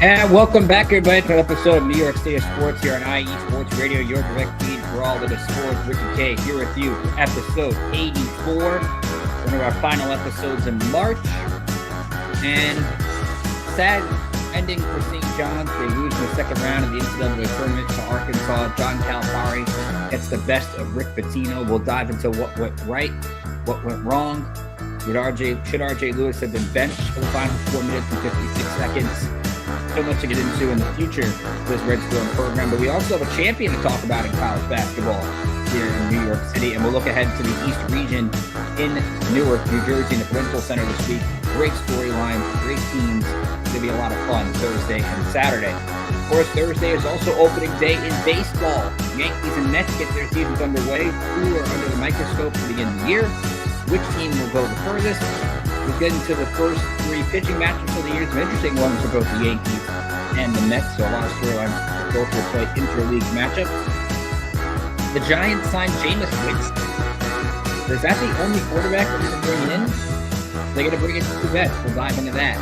And welcome back, everybody, to an episode of New York State Sports here on IE Sports Radio, your direct feed for all of the sports. Ricky K here with you, episode 84, one of our final episodes in March. And sad ending for St. John's. They lose in the second round of the NCAA tournament to Arkansas. John Calipari gets the best of Rick Pitino. We'll dive into what went right, what went wrong. Should RJ Lewis have been benched for the final 4 minutes and 56 seconds? So much to get into in the future of this Red Storm program, but we also have a champion to talk about in college basketball here in New York City, and we'll look ahead to the East region in Newark, New Jersey, in the Prudential Center this week. Great storylines, great teams. It's going to be a lot of fun Thursday and Saturday. Of course, Thursday is also opening day in baseball. Yankees and Mets get their seasons underway. Who are under the microscope to begin the year? Which team will go the furthest? We'll get into the first three pitching matchups of the year. Some interesting ones for both the Yankees and the Mets, so a lot of storylines. Both will play inter-league matchups. The Giants signed Jameis Winston. Is that the only quarterback they're going to bring in? They're going to bring in two vets. We'll dive into that.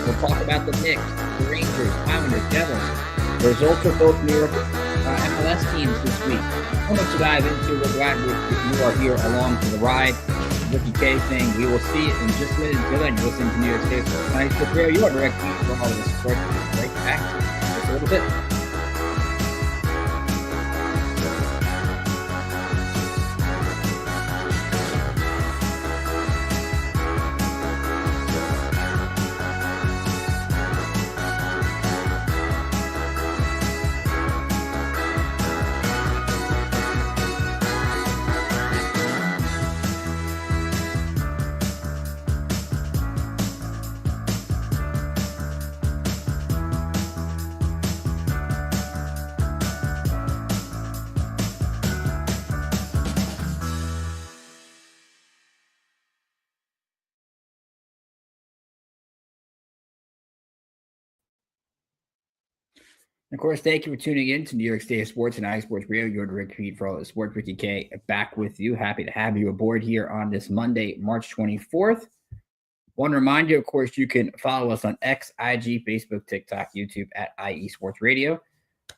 We'll talk about the Knicks, the Rangers, Islanders, Devils. The results of both New York MLS teams this week. So much to dive into. We're glad you are here along for the ride. Ricky K thing. We will see it in just a minute. Until then, you're listening to New York State Sports. Nice to hear you are direct feed for all of the support. Right back just a little bit. Of course, thank you for tuning in to New York State Sports and IE Sports Radio, your direct feed for all the sports. Ricky K back with you. Happy to have you aboard here on this Monday, March 24th. Want to remind you, of course, you can follow us on X, IG, Facebook, TikTok, YouTube at IE Sports Radio.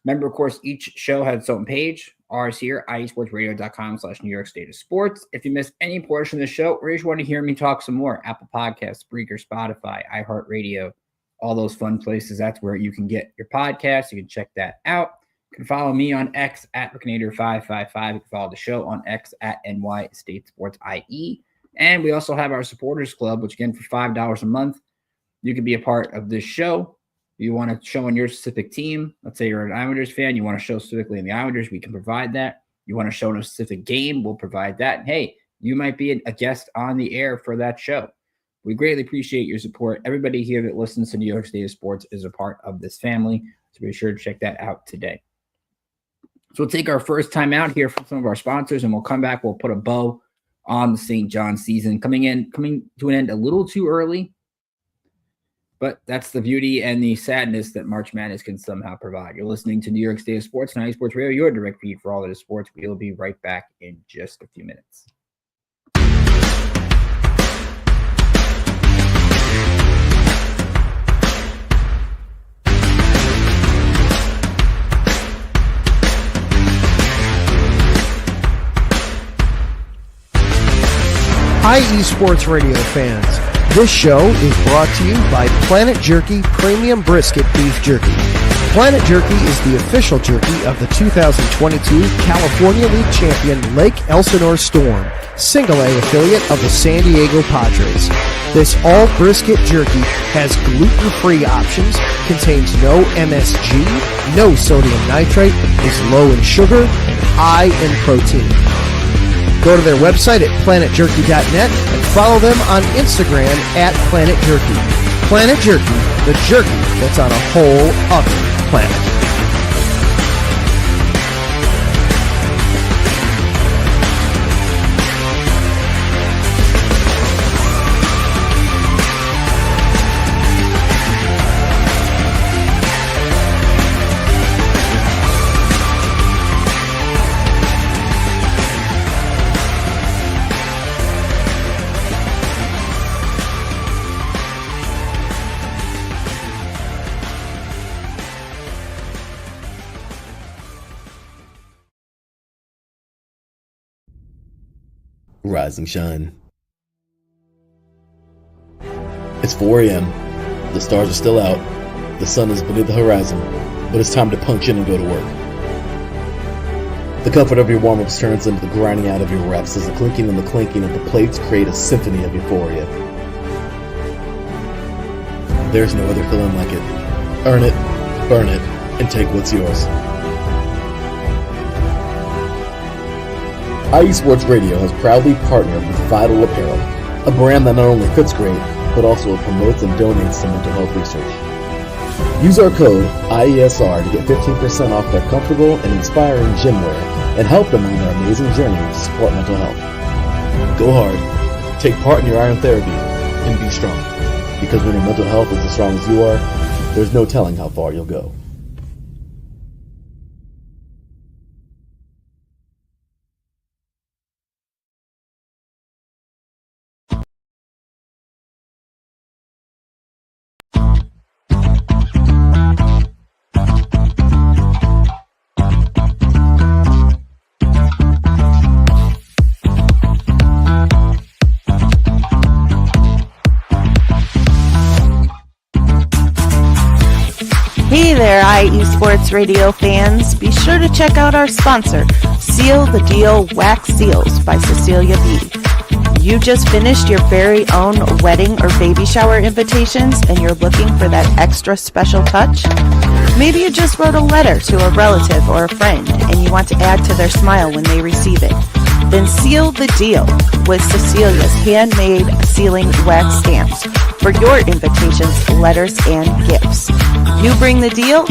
Remember, of course, each show has its own page. Ours here, iesportsradio.com/New York State of Sports. If you missed any portion of the show or you just want to hear me talk some more, Apple Podcasts, Spreaker, Spotify, iHeartRadio, all those fun places. That's where you can get your podcast. You can check that out. You can follow me on X at Rickinator555. You can follow the show on X at NY State Sports IE. And we also have our supporters club, which again, for $5 a month, you can be a part of this show. If you want to show on your specific team, let's say you're an Islanders fan, you want to show specifically in the Islanders, we can provide that. You want to show in a specific game, we'll provide that. And hey, you might be a guest on the air for that show. We greatly appreciate your support. Everybody here that listens to New York State of Sports is a part of this family, so be sure to check that out today. So we'll take our first time out here from some of our sponsors, and we'll come back. We'll put a bow on the St. John's season, coming to an end a little too early, but that's the beauty and the sadness that March Madness can somehow provide. You're listening to New York State of Sports and IE Sports Radio, your direct feed for all of the sports. We'll be right back in just a few minutes. IE Sports Radio fans, this show is brought to you by Planet Jerky Premium Brisket Beef Jerky. Planet Jerky is the official jerky of the 2022 California League champion Lake Elsinore Storm, single-A affiliate of the San Diego Padres. This all-brisket jerky has gluten-free options, contains no MSG, no sodium nitrate, is low in sugar, and high in protein. Go to their website at planetjerky.net and follow them on Instagram at Planet Jerky. Planet Jerky, the jerky that's on a whole other planet. rise and shine. It's 4 a.m. The stars are still out. The sun is beneath the horizon, but it's time to punch in and go to work. The comfort of your warm-ups turns into the grinding out of your reps as the clinking and the clanking of the plates create a symphony of euphoria. There's no other feeling like it. Earn it, burn it, and take what's yours. IE Sports Radio has proudly partnered with Vital Apparel, a brand that not only fits great, but also promotes and donates to mental health research. Use our code IESR to get 15% off their comfortable and inspiring gym wear and help them on their amazing journey to support mental health. Go hard, take part in your iron therapy, and be strong. Because when your mental health is as strong as you are, there's no telling how far you'll go. Hey there, IE Sports Radio fans. Be sure to check out our sponsor, Seal the Deal Wax Seals by Cecilia B. You just finished your very own wedding or baby shower invitations and you're looking for that extra special touch? Maybe you just wrote a letter to a relative or a friend and you want to add to their smile when they receive it. Then seal the deal with Cecilia's handmade sealing wax stamps for your invitations, letters, and gifts. You bring the deal,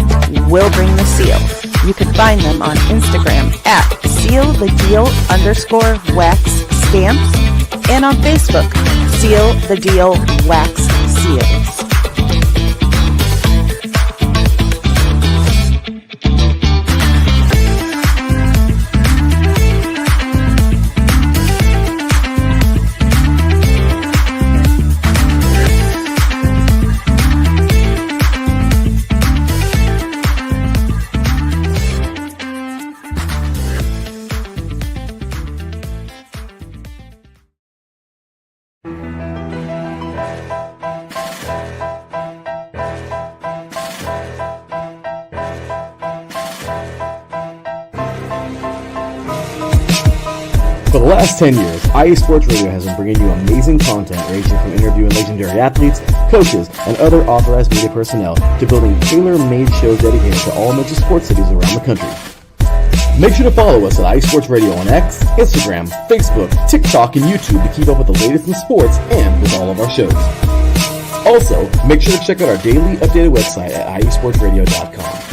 we'll bring the seal. You can find them on Instagram at sealthedeal_wax stamps and on Facebook, Seal the Deal Wax Seals. For the last 10 years, IE Sports Radio has been bringing you amazing content ranging from interviewing legendary athletes, coaches, and other authorized media personnel to building tailor-made shows dedicated to all major sports cities around the country. Make sure to follow us at IE Sports Radio on X, Instagram, Facebook, TikTok, and YouTube to keep up with the latest in sports and with all of our shows. Also, make sure to check out our daily updated website at iesportsradio.com.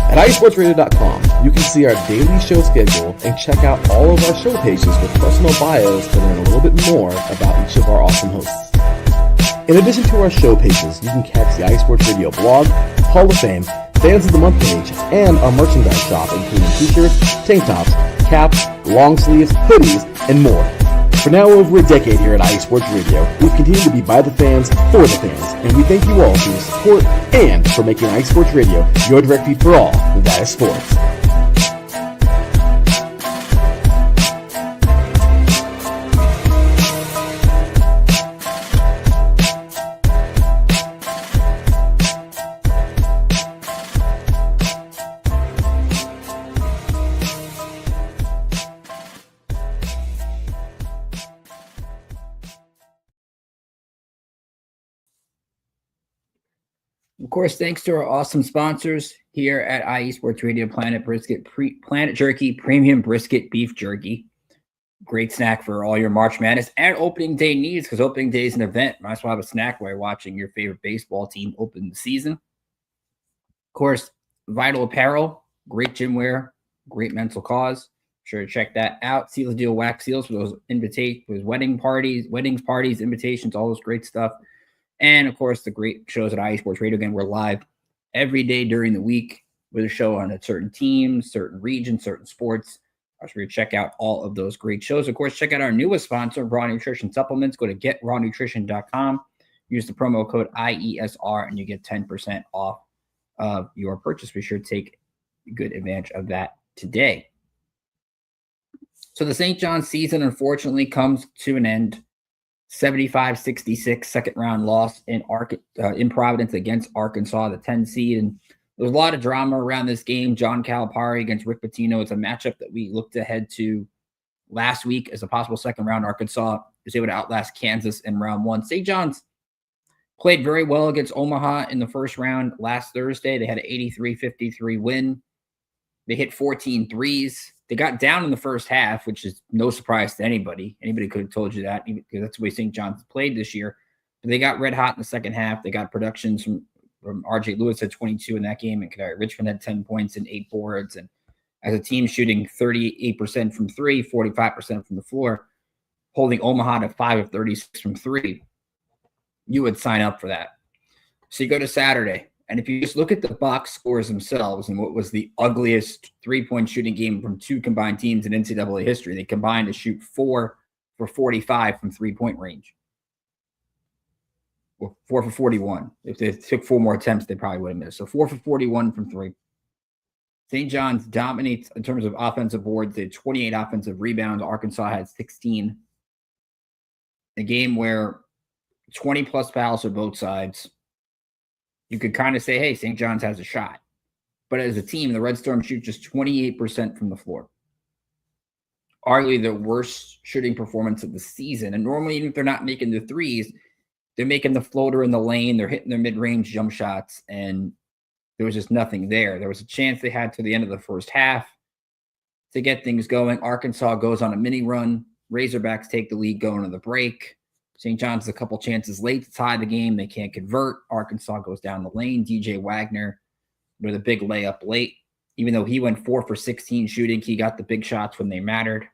At iesportsradio.com, you can see our daily show schedule and check out all of our show pages with personal bios to learn a little bit more about each of our awesome hosts. In addition to our show pages, you can catch the IE Sports Radio blog, Hall of Fame, Fans of the Month page, and our merchandise shop including t-shirts, tank tops, caps, long sleeves, hoodies, and more. For now over a decade here at IE Sports Radio, we've continued to be by the fans, for the fans, and we thank you all for your support and for making IE Sports Radio your direct feed for all that is sports. Of course, thanks to our awesome sponsors here at IE Sports Radio, Planet Jerky, Premium Brisket Beef Jerky. Great snack for all your March Madness and opening day needs, because opening day is an event. Might as well have a snack while you're watching your favorite baseball team open the season. Of course, Vital Apparel, great gym wear, great mental cause. Sure to check that out. Seal the Deal Wax Seals for those weddings, parties, invitations, all those great stuff. And, of course, the great shows at IE Sports Radio. Again, we're live every day during the week with a show on a certain team, certain region, certain sports. So you check out all of those great shows. Of course, check out our newest sponsor, Raw Nutrition Supplements. Go to getrawnutrition.com. Use the promo code IESR, and you get 10% off of your purchase. Be sure to take good advantage of that today. So the St. John's season, unfortunately, comes to an end. 75-66 second round loss in Providence against Arkansas, the 10 seed. And there's a lot of drama around this game. John Calipari against Rick Pitino. It's a matchup that we looked ahead to last week as a possible second round. Arkansas was able to outlast Kansas in round one. St. John's played very well against Omaha in the first round last Thursday. They had an 83-53 win. They hit 14 threes. They got down in the first half, which is no surprise to anybody. Anybody could have told you that, because that's the way St. John's played this year. But they got red hot in the second half. They got productions from R.J. Lewis had 22 in that game, and Kadari Richmond had 10 points and 8 boards. And as a team shooting 38% from three, 45% from the floor, holding Omaha to 5 of 36 from three, you would sign up for that. So you go to Saturday. And if you just look at the box scores themselves and what was the ugliest three-point shooting game from two combined teams in NCAA history, they combined to shoot 4 for 45 from three-point range. Well, 4 for 41. If they took 4 more attempts, they probably would have missed. So 4 for 41 from three. St. John's dominates in terms of offensive boards. They had 28 offensive rebounds. Arkansas had 16. A game where 20-plus fouls for both sides. You could kind of say, hey, St. John's has a shot. But as a team, the Red Storm shoot just 28% from the floor. Arguably the worst shooting performance of the season. And normally, even if they're not making the threes, they're making the floater in the lane. They're hitting their mid-range jump shots. And there was just nothing there. There was a chance they had to the end of the first half to get things going. Arkansas goes on a mini run. Razorbacks take the lead going to the break. St. John's has a couple chances late to tie the game. They can't convert. Arkansas goes down the lane. DJ Wagner with a big layup late. Even though he went 4 for 16 shooting, he got the big shots when they mattered.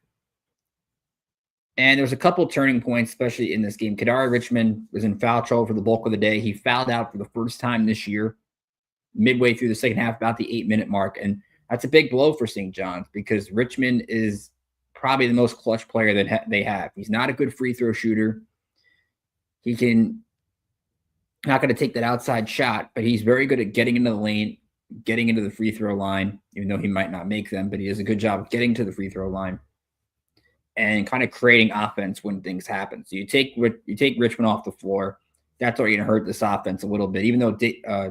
And there was a couple turning points, especially in this game. Kadari Richmond was in foul trouble for the bulk of the day. He fouled out for the first time this year, midway through the second half, about the 8-minute mark. And that's a big blow for St. John's because Richmond is probably the most clutch player that they have. He's not a good free throw shooter. He not going to take that outside shot, but he's very good at getting into the lane, getting into the free throw line, even though he might not make them, but he does a good job of getting to the free throw line and kind of creating offense when things happen. So you take Richmond off the floor. That's already going to hurt this offense a little bit, even though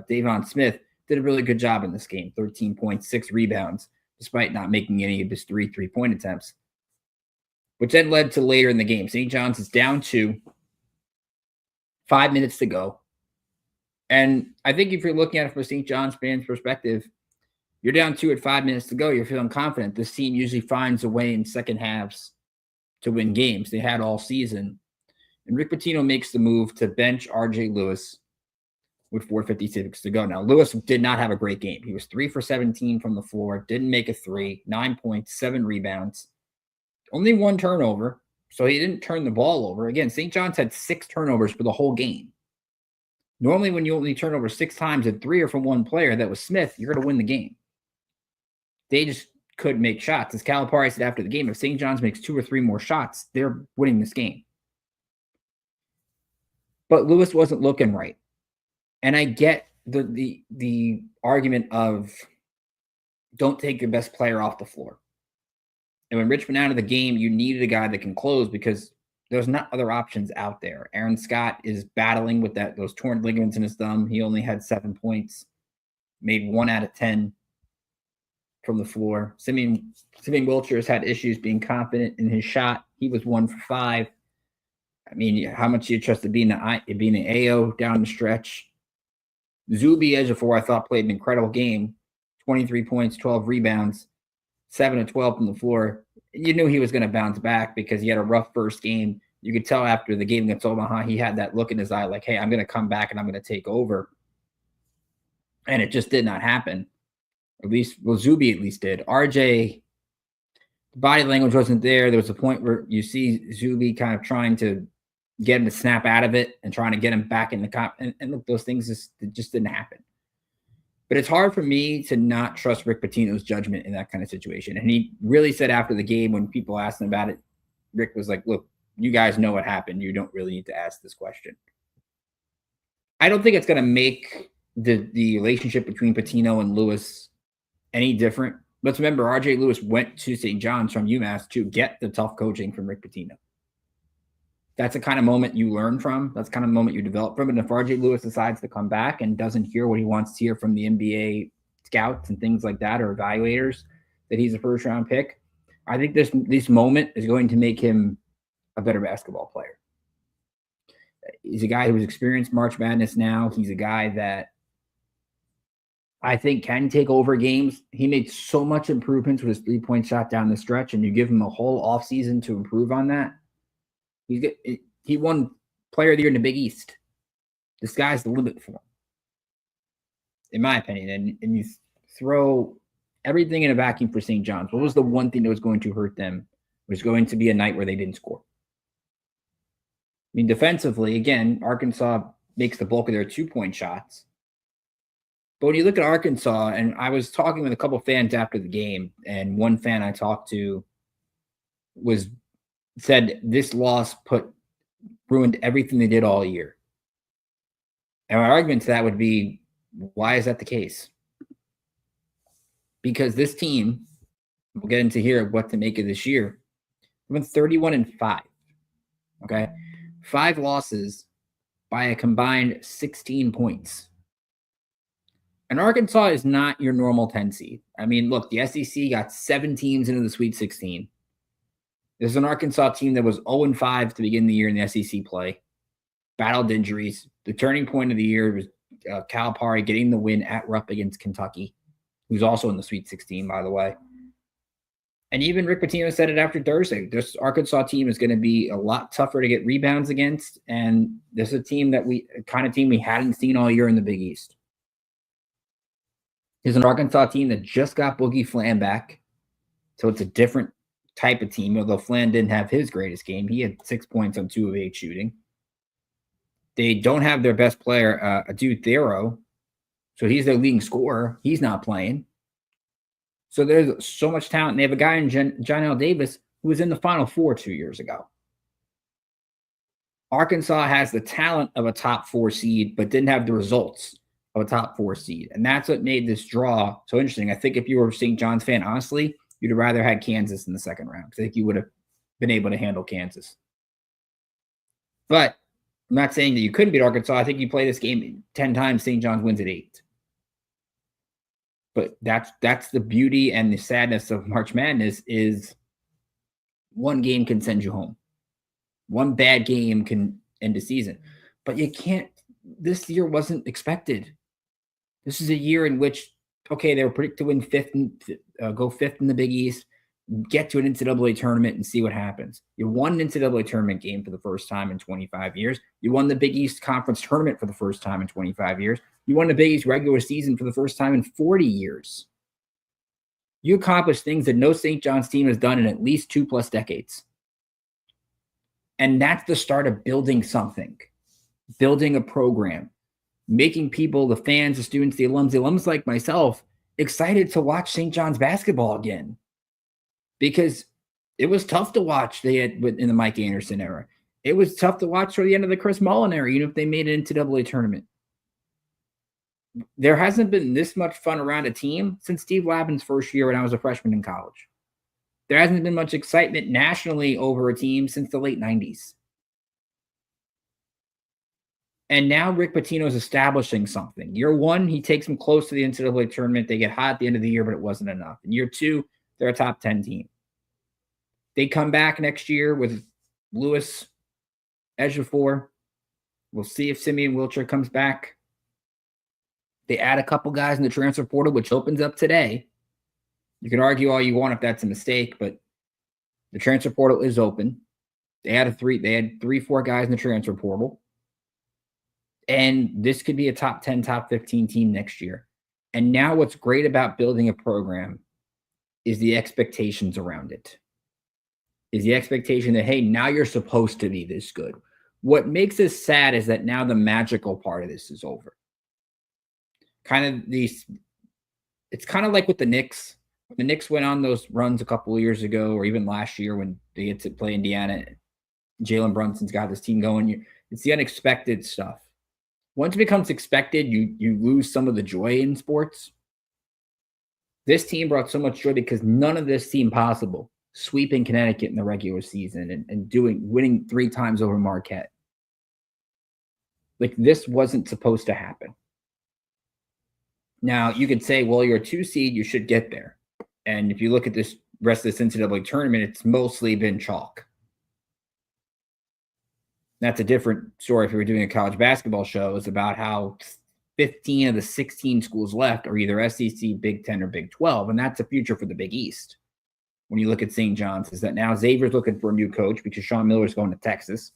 Davon Smith did a really good job in this game, 13.6 rebounds, despite not making any of his three-point attempts, which then led to later in the game. St. John's is down 2. 5 minutes to go. And I think if you're looking at it from a St. John's fan's perspective, you're down 2 at 5 minutes to go. You're feeling confident. This team usually finds a way in second halves to win games. They had all season. And Rick Pitino makes the move to bench R.J. Lewis with 4:56 to go. Now, Lewis did not have a great game. He was 3 for 17 from the floor, didn't make a three, 9 points, 7 rebounds, only 1 turnover. So he didn't turn the ball over. Again, St. John's had 6 turnovers for the whole game. Normally, when you only turn over 6 times and 3 are from one player, that was Smith, you're going to win the game. They just couldn't make shots. As Calipari said after the game, if St. John's makes 2 or 3 more shots, they're winning this game. But Lewis wasn't looking right. And I get the argument of don't take your best player off the floor. And when Richmond out of the game, you needed a guy that can close because there's not other options out there. Aaron Scott is battling with those torn ligaments in his thumb. He only had 7 points, made 1 out of 10 from the floor. Simeon Wilcher has had issues being confident in his shot. He was 1 for 5. I mean, how much do you trust to being an AO down the stretch? Zuby, edge of 4, I thought played an incredible game. 23 points, 12 rebounds. 7 of 12 from the floor. You knew he was going to bounce back because he had a rough first game. You could tell after the game against Omaha, he had that look in his eye like, hey, I'm going to come back and I'm going to take over. And it just did not happen. Zuby at least did. RJ, the body language wasn't there. There was a point where you see Zuby kind of trying to get him to snap out of it and trying to get him back in the comp. And look, those things just didn't happen. But it's hard for me to not trust Rick Pitino's judgment in that kind of situation. And he really said after the game when people asked him about it, Rick was like, look, you guys know what happened. You don't really need to ask this question. I don't think it's going to make the relationship between Pitino and Lewis any different let's remember, RJ Lewis went to St. John's from UMass to get the tough coaching from Rick Pitino. That's the kind of moment you learn from. That's the kind of moment you develop from. And if RJ Lewis decides to come back and doesn't hear what he wants to hear from the NBA scouts and things like that, or evaluators, that he's a first-round pick, I think this moment is going to make him a better basketball player. He's a guy who's experienced March Madness now. He's a guy that I think can take over games. He made so much improvements with his three-point shot down the stretch, and you give him a whole offseason to improve on that. He won Player of the Year in the Big East. The sky's the limit for him, in my opinion. And you throw everything in a vacuum for St. John's. What was the one thing that was going to hurt them? It was going to be a night where they didn't score. I mean, defensively, again, Arkansas makes the bulk of their two-point shots. But when you look at Arkansas, and I was talking with a couple fans after the game, and one fan I talked to said this loss ruined everything they did all year. And my argument to that would be, why is that the case? Because this team, we'll get into here what to make of this year, went 31-5. Okay? 5 losses by a combined 16 points. And Arkansas is not your normal 10 seed. I mean, look, the SEC got 7 teams into the Sweet 16. This is an Arkansas team that was 0-5 to begin the year in the SEC play. Battled injuries. The turning point of the year was Calipari getting the win at Rupp against Kentucky, who's also in the Sweet 16, by the way. And even Rick Pitino said it after Thursday. This Arkansas team is going to be a lot tougher to get rebounds against, and this is a kind of team we hadn't seen all year in the Big East. There's an Arkansas team that just got Boogie Flan back, so it's a different type of team, although Flan didn't have his greatest game. He had 6 points on 2 of 8 shooting. They don't have their best player, Adu Thero, so he's their leading scorer. He's not playing. So there's so much talent. And they have a guy in John L. Davis who was in the Final Four 2 years ago. Arkansas has the talent of a top 4 seed, but didn't have the results of a top 4 seed. And that's what made this draw so interesting. I think if you were a St. John's fan, honestly, you'd have rather had Kansas in the second round. I think you would have been able to handle Kansas. But I'm not saying that you couldn't beat Arkansas. I think you play this game 10 times, St. John's wins at 8. But that's the beauty and the sadness of March Madness is one game can send you home. One bad game can end the season. But you can't – this year wasn't expected. This is a year in which, okay, they were predicted to win go fifth in the Big East, get to an NCAA tournament and see what happens. You won an NCAA tournament game for the first time in 25 years. You won the Big East Conference tournament for the first time in 25 years. You won the Big East regular season for the first time in 40 years. You accomplished things that no St. John's team has done in at least 2+ decades. And that's the start of building something, building a program, making people, the fans, the students, the alums like myself, excited to watch St. John's basketball again. Because it was tough to watch in the Mike Anderson era. It was tough to watch for the end of the Chris Mullen era, even if they made an NCAA tournament. There hasn't been this much fun around a team since Steve Lavin's first year when I was a freshman in college. There hasn't been much excitement nationally over a team since the late 90s. And now Rick Pitino is establishing something. Year 1, he takes them close to the NCAA tournament. They get hot at the end of the year, but it wasn't enough. In year 2, they're a top 10 team. They come back next year with Lewis, Ejiofor. We'll see if Simeon Wilcher comes back. They add a couple guys in the transfer portal, which opens up today. You can argue all you want if that's a mistake, but the transfer portal is open. They had 3-4 guys in the transfer portal. And this could be a top 10, top 15 team next year. And now what's great about building a program is the expectations around it. Is the expectation that, hey, now you're supposed to be this good. What makes this sad is that now the magical part of this is over. It's kind of like with the Knicks. When the Knicks went on those runs a couple of years ago, or even last year when they get to play Indiana, Jalen Brunson's got this team going. It's the unexpected stuff. Once it becomes expected, you lose some of the joy in sports. This team brought so much joy because none of this seemed possible. Sweeping Connecticut in the regular season and winning 3 times over Marquette. Like, this wasn't supposed to happen. Now, you could say, well, you're a 2 seed, you should get there. And if you look at this rest of this NCAA tournament, it's mostly been chalk. That's a different story if we were doing a college basketball show. It's about how 15 of the 16 schools left are either SEC, Big 10, or Big 12, and that's the future for the Big East. When you look at St. John's, is that now Xavier's looking for a new coach because Sean Miller's going to Texas.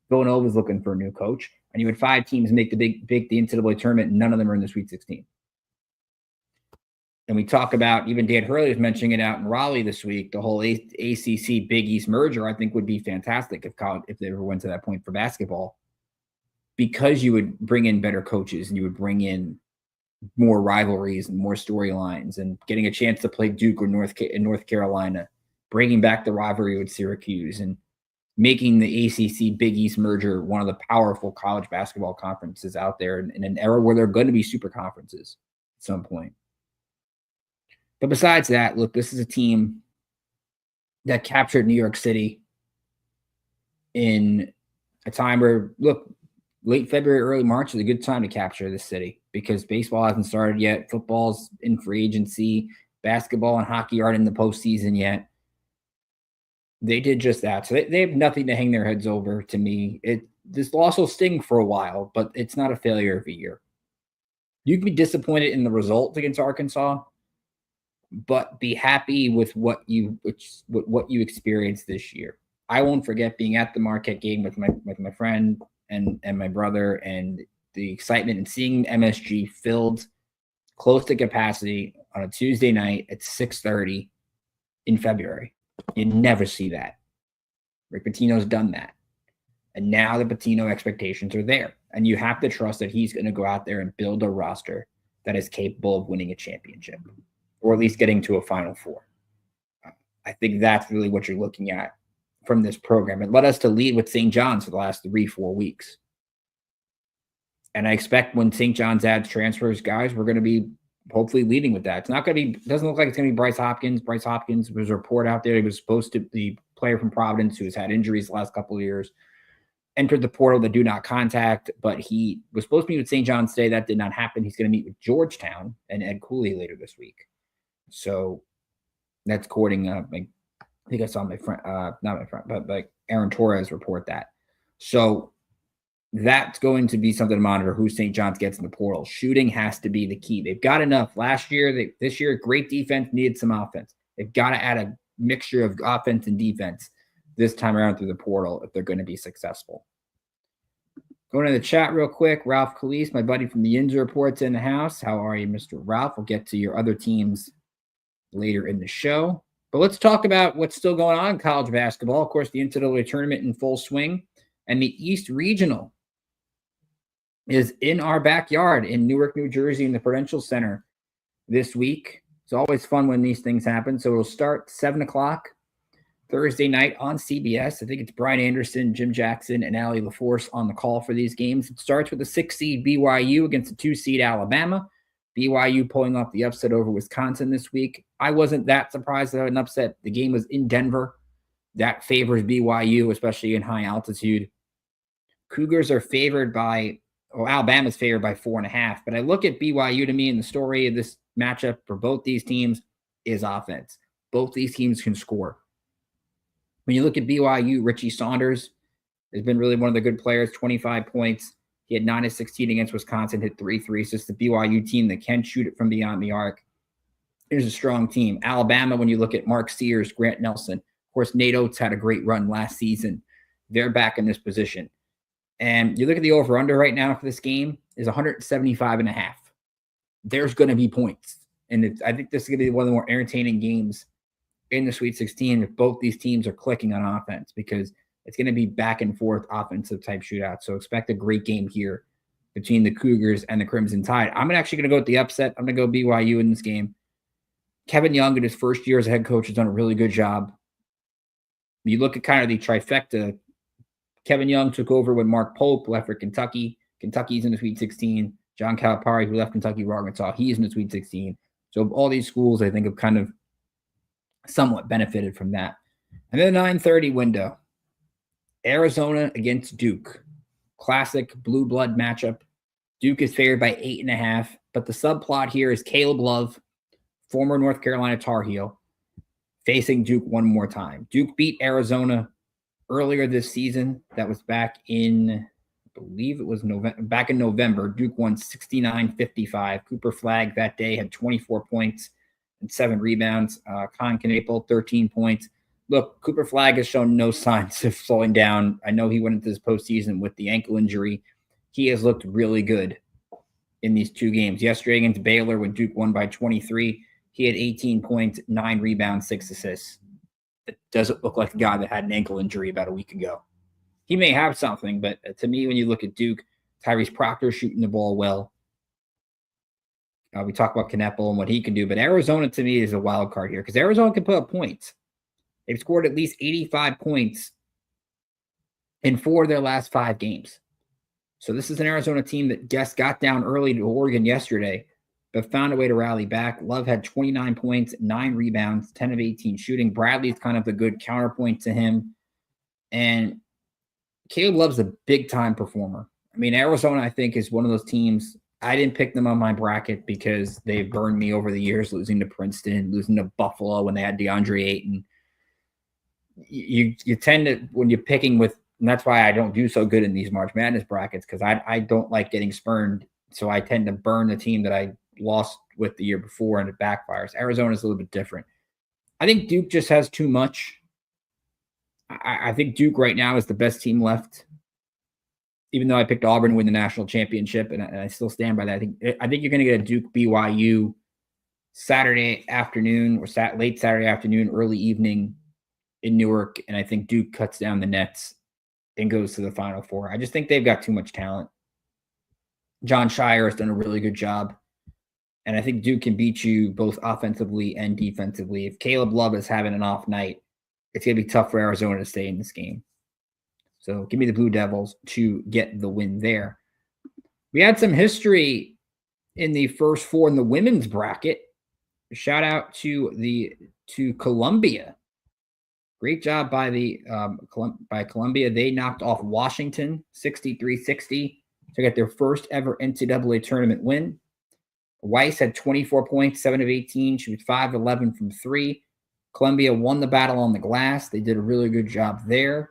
Villanova's looking for a new coach. And you had 5 teams make the NCAA tournament, and none of them are in the Sweet 16. And we talk about, even Dan Hurley was mentioning it out in Raleigh this week, the whole ACC Big East merger, I think would be fantastic if they ever went to that point for basketball, because you would bring in better coaches and you would bring in more rivalries and more storylines, and getting a chance to play Duke or North Carolina, bringing back the rivalry with Syracuse, and making the ACC Big East merger one of the powerful college basketball conferences out there in an era where there are going to be super conferences at some point. But besides that, look, this is a team that captured New York City in a time where, look, late February, early March is a good time to capture this city because baseball hasn't started yet. Football's in free agency. Basketball and hockey aren't in the postseason yet. They did just that. So they have nothing to hang their heads over to me. This loss will sting for a while, but it's not a failure of a year. You can be disappointed in the result against Arkansas, but be happy with what you experienced this year. I won't forget being at the Marquette game with my friend and my brother, and the excitement and seeing MSG filled close to capacity on a Tuesday night at 6:30 in February. You never see that. Rick Pitino's done that. And now the Pitino expectations are there. And you have to trust that he's going to go out there and build a roster that is capable of winning a championship, or at least getting to a Final Four. I think that's really what you're looking at from this program. It led us to lead with St. John's for the last 3-4 weeks. And I expect when St. John's adds transfers, guys, we're going to be hopefully leading with that. It's not going to be, doesn't look like it's going to be Bryce Hopkins. Bryce Hopkins, was a report out there. He was supposed to be a player from Providence who has had injuries the last couple of years, entered the portal, the do not contact, but he was supposed to meet with St. John's today. That did not happen. He's going to meet with Georgetown and Ed Cooley later this week. So that's according, I think I saw my friend, not my friend, but like Aaron Torres report that. So that's going to be something to monitor who St. John's gets in the portal. Shooting has to be the key. They've got enough. Last year, this year, great defense, needed some offense. They've got to add a mixture of offense and defense this time around through the portal if they're going to be successful. Going to the chat real quick. Ralph Calise, my buddy from the Yinzer Report's in the house. How are you, Mr. Ralph? We'll get to your other teams later in the show. But let's talk about what's still going on in college basketball. Of course, the NCAA tournament in full swing, and the East Regional is in our backyard in Newark, New Jersey, in the Prudential Center this week. It's always fun when these things happen. So it'll start 7 o'clock Thursday night on CBS. I think it's Brian Anderson, Jim Jackson, and Allie LaForce on the call for these games. It starts with a 6-seed BYU against a 2-seed Alabama. BYU pulling off the upset over Wisconsin this week. I wasn't that surprised about an upset. The game was in Denver. That favors BYU, especially in high altitude. Cougars are favored by, Alabama's favored by 4.5. But I look at BYU, to me, and the story of this matchup for both these teams is offense. Both these teams can score. When you look at BYU, Richie Saunders has been really one of the good players, 25 points. He had 9 of 16 against Wisconsin, hit 3 threes. It's the BYU team that can shoot it from beyond the arc. Here's a strong team. Alabama, when you look at Mark Sears, Grant Nelson, of course, Nate Oates had a great run last season. They're back in this position. And you look at the over-under right now for this game is 175.5. There's going to be points. And I think this is going to be one of the more entertaining games in the Sweet 16 if both these teams are clicking on offense, because it's going to be back and forth offensive type shootout. So expect a great game here between the Cougars and the Crimson Tide. I'm actually going to go with the upset. I'm going to go BYU in this game. Kevin Young in his first year as a head coach has done a really good job. You look at kind of the trifecta. Kevin Young took over when Mark Pope left for Kentucky. Kentucky's in the Sweet 16. John Calipari, who left Kentucky for Arkansas, he's in the Sweet 16. So all these schools, I think, have kind of somewhat benefited from that. And then the 9:30 window, Arizona against Duke. Classic blue blood matchup. Duke is favored by 8.5, but the subplot here is Caleb Love, former North Carolina Tar Heel, facing Duke one more time. Duke beat Arizona earlier this season. That was back in, I believe it was back in November. Duke won 69-55. Cooper Flagg that day had 24 points and 7 rebounds. Con Knaple, 13 points. Look, Cooper Flagg has shown no signs of slowing down. I know he went into this postseason with the ankle injury. He has looked really good in these 2 games. Yesterday against Baylor, when Duke won by 23, he had 18 points, 9 rebounds, 6 assists. It doesn't look like a guy that had an ankle injury about a week ago. He may have something, but to me, when you look at Duke, Tyrese Proctor shooting the ball well. We talk about Knaple and what he can do, but Arizona to me is a wild card here because Arizona can put up points. They've scored at least 85 points in 4 of their last 5 games. So this is an Arizona team that got down early to Oregon yesterday, but found a way to rally back. Love had 29 points, 9 rebounds, 10 of 18 shooting. Bradley's kind of the good counterpoint to him. And Caleb Love's a big-time performer. I mean, Arizona, I think, is one of those teams. I didn't pick them on my bracket because they've burned me over the years, losing to Princeton, losing to Buffalo when they had DeAndre Ayton. You tend to, when you're picking with, and that's why I don't do so good in these March Madness brackets, because I don't like getting spurned. So I tend to burn the team that I lost with the year before, and it backfires. Arizona's a little bit different. I think Duke just has too much. I think Duke right now is the best team left, even though I picked Auburn to win the national championship, and I still stand by that. I think you're going to get a Duke BYU Saturday afternoon or late Saturday afternoon, early evening in Newark, and I think Duke cuts down the nets and goes to the Final Four. I just think they've got too much talent. John Shire has done a really good job, and I think Duke can beat you both offensively and defensively. If Caleb Love is having an off night, it's going to be tough for Arizona to stay in this game. So give me the Blue Devils to get the win there. We had some history in the first 4 in the women's bracket. Shout out to Columbia. Great job by Columbia. They knocked off Washington 63-60 to get their first ever NCAA tournament win. Weiss had 24 points, 7 of 18. She was 5-11 from 3. Columbia won the battle on the glass. They did a really good job there.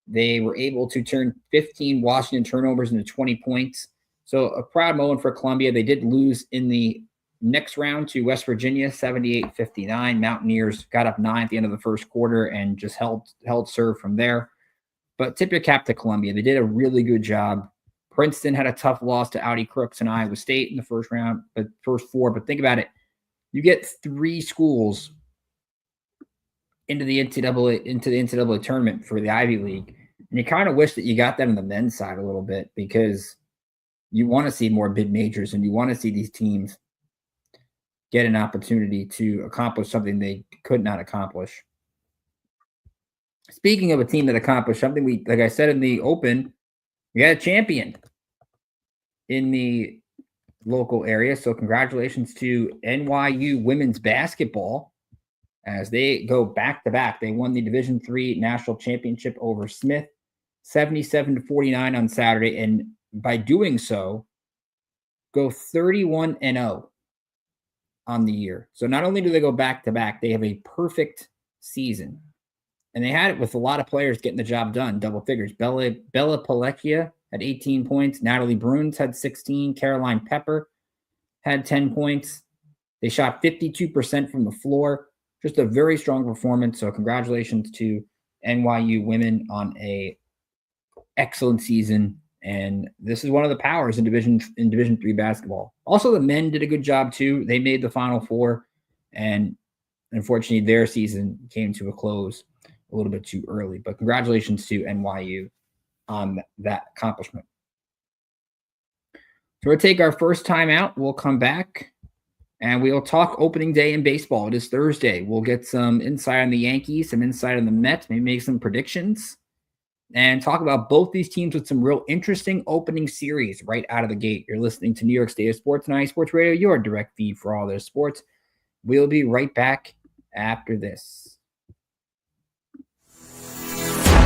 They were able to turn 15 Washington turnovers into 20 points. So a proud moment for Columbia. They did lose in the next round to West Virginia, 78-59. Mountaineers got up 9 at the end of the first quarter and just held serve from there. But tip your cap to Columbia. They did a really good job. Princeton had a tough loss to Audi Crooks and Iowa State in the first 4. But think about it. You get 3 schools into the NCAA tournament for the Ivy League. And you kind of wish that you got that on the men's side a little bit, because you want to see more mid-majors and you want to see these teams get an opportunity to accomplish something they could not accomplish. Speaking of a team that accomplished something, like I said in the open, we had a champion in the local area. So congratulations to NYU women's basketball as they go back-to-back. They won the Division III national championship over Smith, 77-49 on Saturday, and by doing so, go 31-0 on the year. So not only do they go back-to-back, they have a perfect season. And they had it with a lot of players getting the job done, double figures. Bella Palecchia had 18 points. Natalie Bruns had 16. Caroline Pepper had 10 points. They shot 52% from the floor. Just a very strong performance. So congratulations to NYU women on a excellent season. And this is one of the powers in Division III basketball. Also, the men did a good job too. They made the Final Four, and unfortunately, their season came to a close a little bit too early. But congratulations to NYU on that accomplishment. So we'll take our first time out. We'll come back and we'll talk opening day in baseball. It is Thursday. We'll get some insight on the Yankees, some insight on the Mets, maybe make some predictions, and talk about both these teams with some real interesting opening series right out of the gate. You're listening to New York State of Sports and IE Sports Radio, your direct feed for all their sports. We'll be right back after this.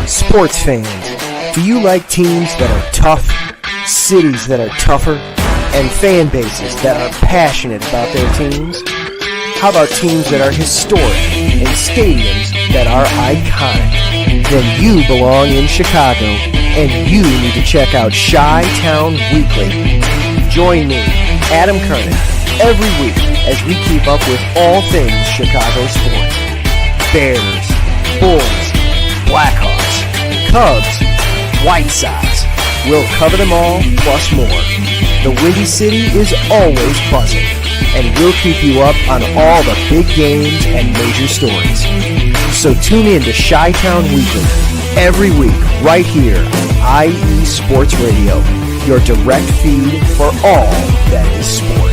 Sports fans, do you like teams that are tough, cities that are tougher, and fan bases that are passionate about their teams? How about teams that are historic and stadiums that are iconic? Then you belong in Chicago, and you need to check out Chi-Town Weekly. Join me, Adam Kernan, every week as we keep up with all things Chicago sports. Bears, Bulls, Blackhawks, Cubs, White Sox. We'll cover them all, plus more. The Windy City is always buzzing, and we'll keep you up on all the big games and major stories. So tune in to Chi-Town Weekly every week right here on IE Sports Radio, your direct feed for all that is sports.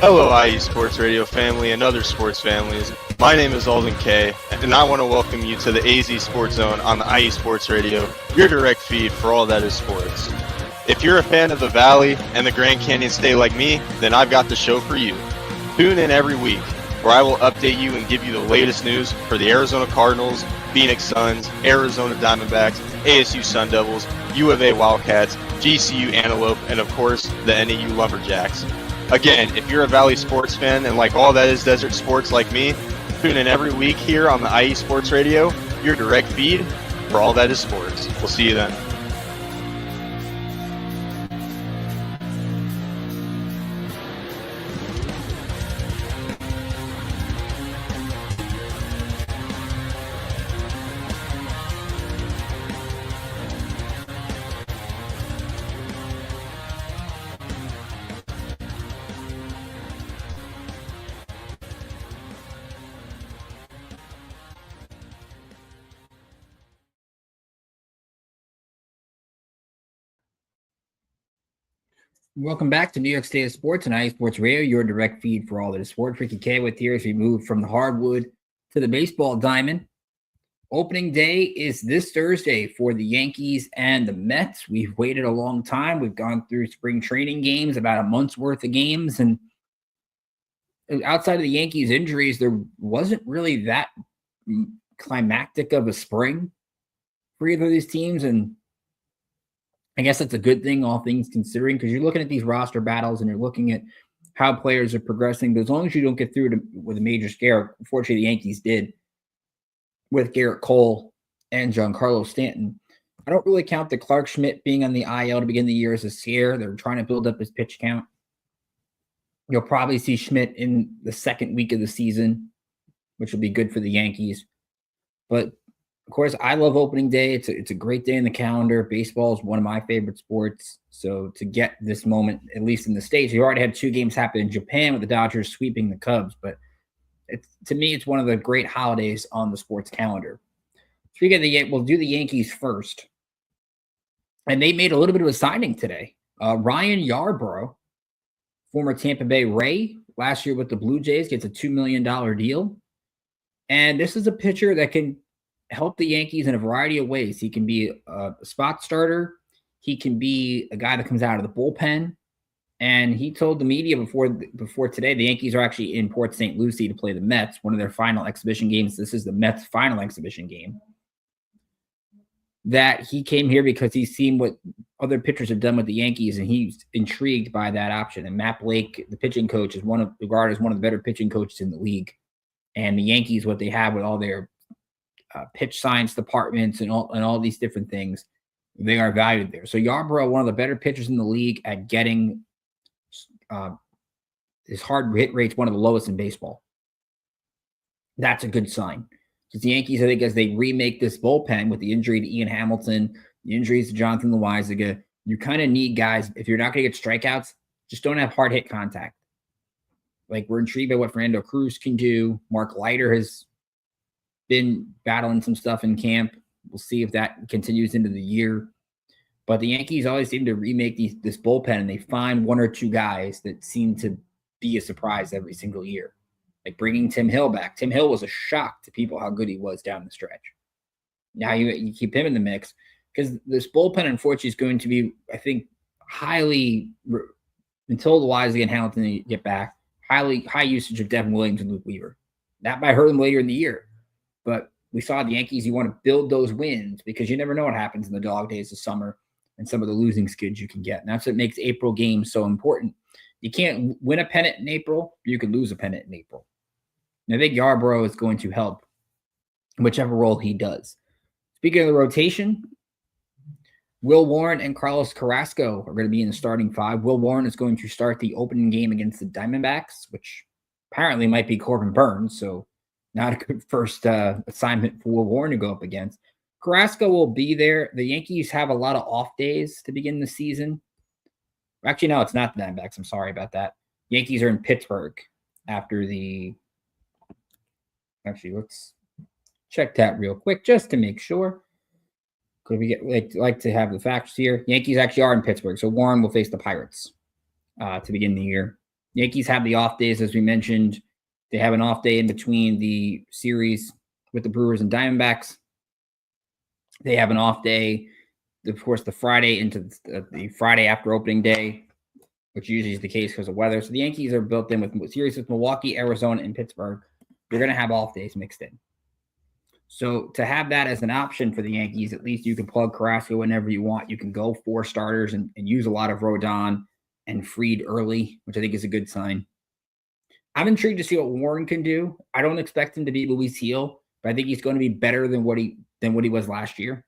Hello, IE Sports Radio family and other sports families. My name is Alden Kay, and I want to welcome you to the AZ Sports Zone on the IE Sports Radio, your direct feed for all that is sports. If you're a fan of the Valley and the Grand Canyon State like me, then I've got the show for you. Tune in every week, where I will update you and give you the latest news for the Arizona Cardinals, Phoenix Suns, Arizona Diamondbacks, ASU Sun Devils, U of A Wildcats, GCU Antelope, and of course, the NAU Lumberjacks. Again, if you're a Valley sports fan and like all that is desert sports like me, tune in every week here on the IE Sports Radio, your direct feed for all that is sports. We'll see you then. Welcome back to New York State of Sports and IE Sports Radio, your direct feed for all that is sports. Ricky K with you as we move from the hardwood to the baseball diamond. Opening day is this Thursday for the Yankees and the Mets. We've waited a long time. We've gone through spring training games, about a month's worth of games, and outside of the Yankees' injuries, there wasn't really that climactic of a spring for either of these teams, and I guess that's a good thing, all things considering, because you're looking at these roster battles and you're looking at how players are progressing. But as long as you don't get through with a major scare, unfortunately, the Yankees did with Garrett Cole and Giancarlo Stanton. I don't really count the Clark Schmidt being on the IL to begin the year as a scare. They're trying to build up his pitch count. You'll probably see Schmidt in the second week of the season, which will be good for the Yankees. But of course, I love opening day. It's a great day in the calendar. Baseball is one of my favorite sports. So to get this moment, at least in the States, you already had 2 games happen in Japan with the Dodgers sweeping the Cubs. But to me, it's one of the great holidays on the sports calendar. Speaking of we'll do the Yankees first. And they made a little bit of a signing today. Ryan Yarbrough, former Tampa Bay Ray, last year with the Blue Jays, gets a $2 million deal. And this is a pitcher that can help the Yankees in a variety of ways. He can be a spot starter. He can be a guy that comes out of the bullpen. And he told the media before today, the Yankees are actually in Port St. Lucie to play the Mets, one of their final exhibition games. This is the Mets' final exhibition game. that he came here because he's seen what other pitchers have done with the Yankees, and he's intrigued by that option. And Matt Blake, the pitching coach, is regarded as one of the better pitching coaches in the league. And the Yankees, what they have with all their pitch science departments and all these different things, they are valued there. So Yarbrough, one of the better pitchers in the league at getting his hard hit rate's one of the lowest in baseball. That's a good sign. Because the Yankees, I think, as they remake this bullpen with the injury to Ian Hamilton, the injuries to Jonathan Loaisiga, you kind of need guys. If you're not going to get strikeouts, just don't have hard hit contact. Like, we're intrigued by what Fernando Cruz can do. Mark Leiter has been battling some stuff in camp. We'll see if that continues into the year. But the Yankees always seem to remake this bullpen, and they find one or two guys that seem to be a surprise every single year. Like bringing Tim Hill back. Tim Hill was a shock to people how good he was down the stretch. Now you keep him in the mix because this bullpen, unfortunately, is going to be, I think, highly, until the Loaisiga and Hamilton get back, high usage of Devin Williams and Luke Weaver. That might hurt them later in the year. But we saw the Yankees, you want to build those wins because you never know what happens in the dog days of summer and some of the losing skids you can get. And that's what makes April games so important. You can't win a pennant in April. You can lose a pennant in April. And I think Yarbrough is going to help whichever role he does. Speaking of the rotation, Will Warren and Carlos Carrasco are going to be in the starting five. Will Warren is going to start the opening game against the Diamondbacks, which apparently might be Corbin Burns, so not a good first assignment for Will Warren to go up against. Carrasco will be there. The Yankees have a lot of off days to begin the season. Actually, no, it's not the Diamondbacks. I'm sorry about that. Yankees are in Pittsburgh after the... Actually, let's check that real quick just to make sure. Could we get like to have the facts here? Yankees actually are in Pittsburgh, so Warren will face the Pirates to begin the year. Yankees have the off days, as we mentioned. They have an off day in between the series with the Brewers and Diamondbacks. They have an off day, of course, the Friday into the Friday after opening day, which usually is the case because of weather. So the Yankees are built in with series with Milwaukee, Arizona, and Pittsburgh. You're going to have off days mixed in. So to have that as an option for the Yankees, at least you can plug Carrasco whenever you want. You can go 4 starters and use a lot of Rodon and Fried early, which I think is a good sign. I'm intrigued to see what Warren can do. I don't expect him to be Luis Gil, but I think he's going to be better than what he was last year.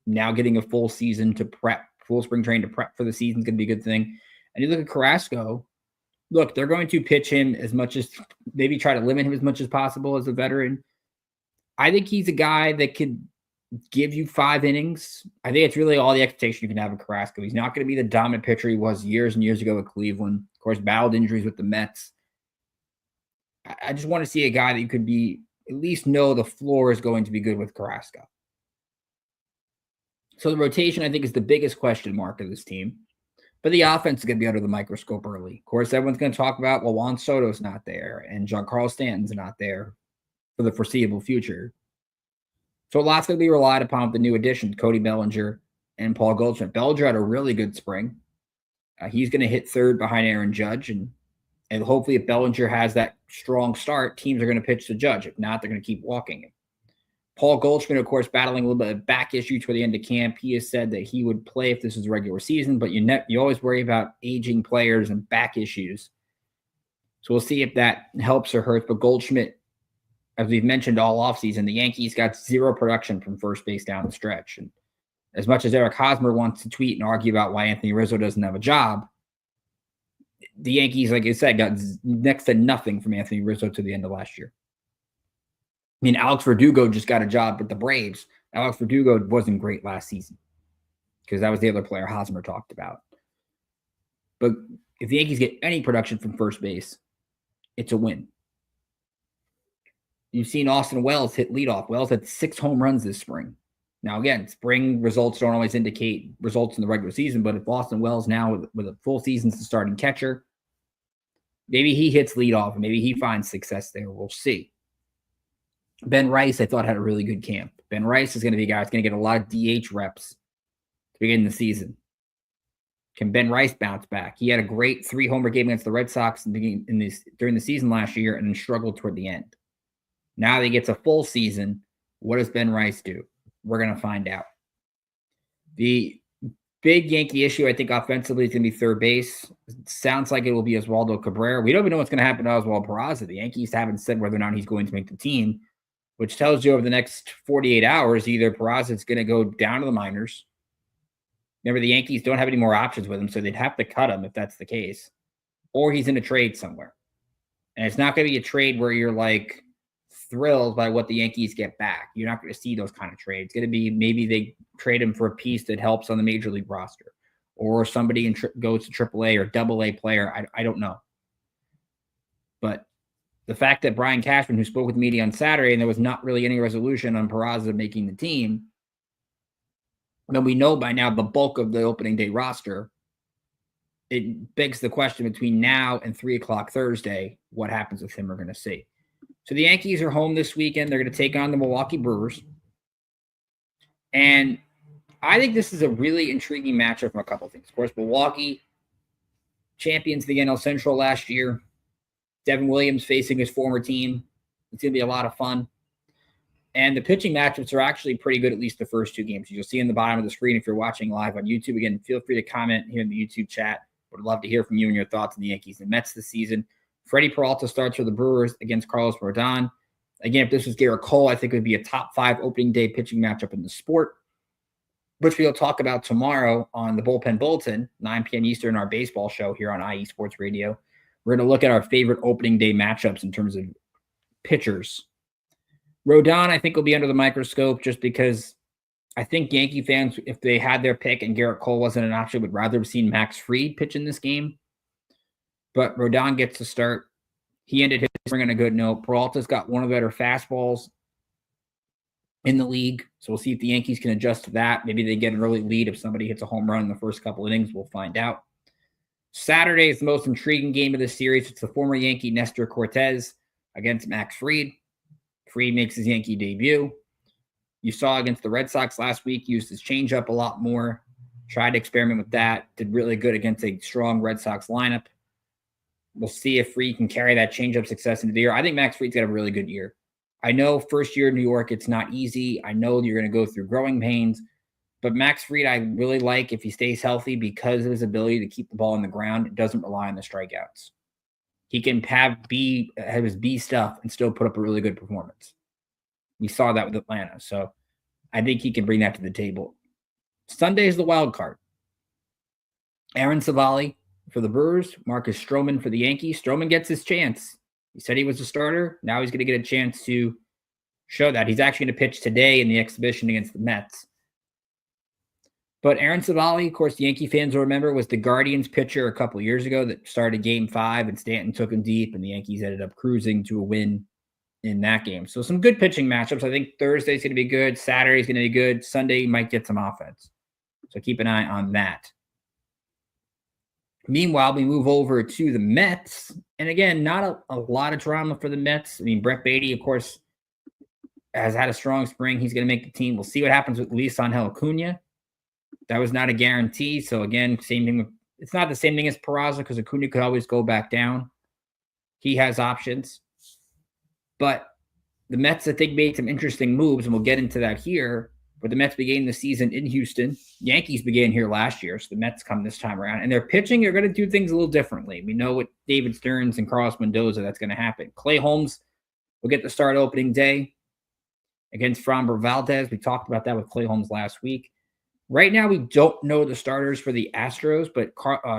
Now getting a full season to prep, full spring training to prep for the season is going to be a good thing. And you look at Carrasco, look, they're going to pitch him as much as, maybe try to limit him as much as possible as a veteran. I think he's a guy that could give you 5 innings. I think it's really all the expectation you can have of Carrasco. He's not going to be the dominant pitcher he was years and years ago with Cleveland. Of course, battled injuries with the Mets. I just want to see a guy that you could be, at least know the floor is going to be good with Carrasco. So the rotation, I think, is the biggest question mark of this team. But the offense is going to be under the microscope early. Of course, everyone's going to talk about, well, Juan Soto's not there and Giancarlo Stanton's not there for the foreseeable future. So a lot's going to be relied upon with the new additions, Cody Bellinger and Paul Goldschmidt. Bellinger had a really good spring. He's going to hit third behind Aaron Judge. And hopefully if Bellinger has that strong start, teams are going to pitch to Judge. If not, they're going to keep walking him. Paul Goldschmidt, of course, battling a little bit of back issues toward the end of camp. He has said that he would play if this is a regular season, but you always worry about aging players and back issues. So we'll see if that helps or hurts. But Goldschmidt, as we've mentioned all offseason, the Yankees got 0 production from first base down the stretch. And as much as Eric Hosmer wants to tweet and argue about why Anthony Rizzo doesn't have a job, the Yankees, like I said, got next to nothing from Anthony Rizzo to the end of last year. I mean, Alex Verdugo just got a job with the Braves. Alex Verdugo wasn't great last season because that was the other player Hosmer talked about. But if the Yankees get any production from first base, it's a win. You've seen Austin Wells hit leadoff. Wells had 6 home runs this spring. Now, again, spring results don't always indicate results in the regular season, but if Austin Wells now with a full season as the starting catcher, maybe he hits leadoff and maybe he finds success there. We'll see. Ben Rice, I thought, had a really good camp. Ben Rice is going to be a guy that's going to get a lot of DH reps to begin the season. Can Ben Rice bounce back? He had a great 3-homer game against the Red Sox during the season last year and then struggled toward the end. Now that he gets a full season, what does Ben Rice do? We're going to find out. The big Yankee issue, I think, offensively is going to be third base. It sounds like it will be Oswaldo Cabrera. We don't even know what's going to happen to Oswald Peraza. The Yankees haven't said whether or not he's going to make the team, which tells you over the next 48 hours, either Peraza is going to go down to the minors. Remember, the Yankees don't have any more options with him, so they'd have to cut him if that's the case. Or he's in a trade somewhere. And it's not going to be a trade where you're like thrilled by what the Yankees get back. You're not going to see those kind of trades. It's going to be maybe they trade him for a piece that helps on the major league roster, or somebody goes to AAA or AA player. I don't know. But the fact that Brian Cashman, who spoke with the media on Saturday, and there was not really any resolution on Peraza making the team, then we know by now the bulk of the opening day roster. It begs the question between now and 3 o'clock Thursday, what happens with him, we're going to see. So the Yankees are home this weekend. They're going to take on the Milwaukee Brewers. And I think this is a really intriguing matchup from a couple of things. Of course, Milwaukee, champions of the NL Central last year. Devin Williams facing his former team. It's going to be a lot of fun. And the pitching matchups are actually pretty good, at least the first two games. You'll see in the bottom of the screen if you're watching live on YouTube. Again, feel free to comment here in the YouTube chat. Would love to hear from you and your thoughts on the Yankees and Mets this season. Freddie Peralta starts for the Brewers against Carlos Rodon. Again, if this was Garrett Cole, I think it would be a top 5 opening day pitching matchup in the sport, which we'll talk about tomorrow on the Bullpen Bulletin, 9 p.m. Eastern, our baseball show here on IE Sports Radio. We're going to look at our favorite opening day matchups in terms of pitchers. Rodon, I think, will be under the microscope just because I think Yankee fans, if they had their pick and Garrett Cole wasn't an option, would rather have seen Max Fried pitch in this game. But Rodon gets to start. He ended his spring on a good note. Peralta's got one of the better fastballs in the league. So we'll see if the Yankees can adjust to that. Maybe they get an early lead if somebody hits a home run in the first couple innings. We'll find out. Saturday is the most intriguing game of this series. It's the former Yankee Nestor Cortez against Max Fried. Fried makes his Yankee debut. You saw against the Red Sox last week, used his changeup a lot more, tried to experiment with that, did really good against a strong Red Sox lineup. We'll see if Fried can carry that changeup success into the year. I think Max Fried's got a really good year. I know first year in New York, it's not easy. I know you're going to go through growing pains, but Max Fried I really like if he stays healthy because of his ability to keep the ball on the ground. It doesn't rely on the strikeouts. He can have his B stuff and still put up a really good performance. We saw that with Atlanta. So I think he can bring that to the table. Sunday is the wild card. Aaron Savali for the Brewers, Marcus Stroman for the Yankees. Stroman gets his chance. He said he was a starter. Now he's going to get a chance to show that. He's actually going to pitch today in the exhibition against the Mets. But Aaron Savali, of course, the Yankee fans will remember, was the Guardians pitcher a couple years ago that started Game 5, and Stanton took him deep, and the Yankees ended up cruising to a win in that game. So some good pitching matchups. I think Thursday's going to be good. Saturday's going to be good. Sunday might get some offense. So keep an eye on that. Meanwhile, we move over to the Mets. And again, not a lot of drama for the Mets. I mean, Brett Beatty, of course, has had a strong spring. He's going to make the team. We'll see what happens with Luis Angel Acuna. That was not a guarantee. So again, same thing. It's not the same thing as Peraza because Acuna could always go back down. He has options. But the Mets, I think, made some interesting moves, and we'll get into that here. But the Mets began the season in Houston. Yankees began here last year, so the Mets come this time around. And their pitching, they're going to do things a little differently. We know with David Stearns and Carlos Mendoza that's going to happen. Clay Holmes will get the start opening day against Framber Valdez. We talked about that with Clay Holmes last week. Right now, we don't know the starters for the Astros, but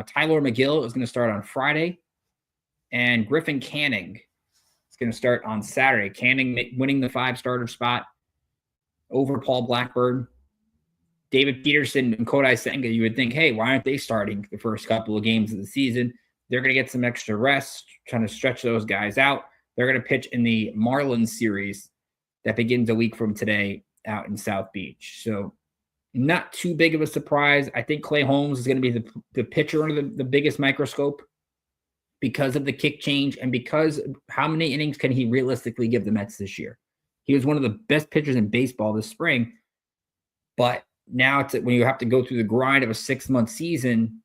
Tyler McGill is going to start on Friday. And Griffin Canning is going to start on Saturday. Canning winning the 5-starter spot over Paul Blackburn. David Peterson and Kodai Senga, you would think, hey, why aren't they starting the first couple of games of the season? They're going to get some extra rest, trying to stretch those guys out. They're going to pitch in the Marlins series that begins a week from today out in South Beach. So not too big of a surprise. I think Clay Holmes is going to be the pitcher under the biggest microscope because of the kick change and because how many innings can he realistically give the Mets this year? He was one of the best pitchers in baseball this spring, but now it's when you have to go through the grind of a 6-month season,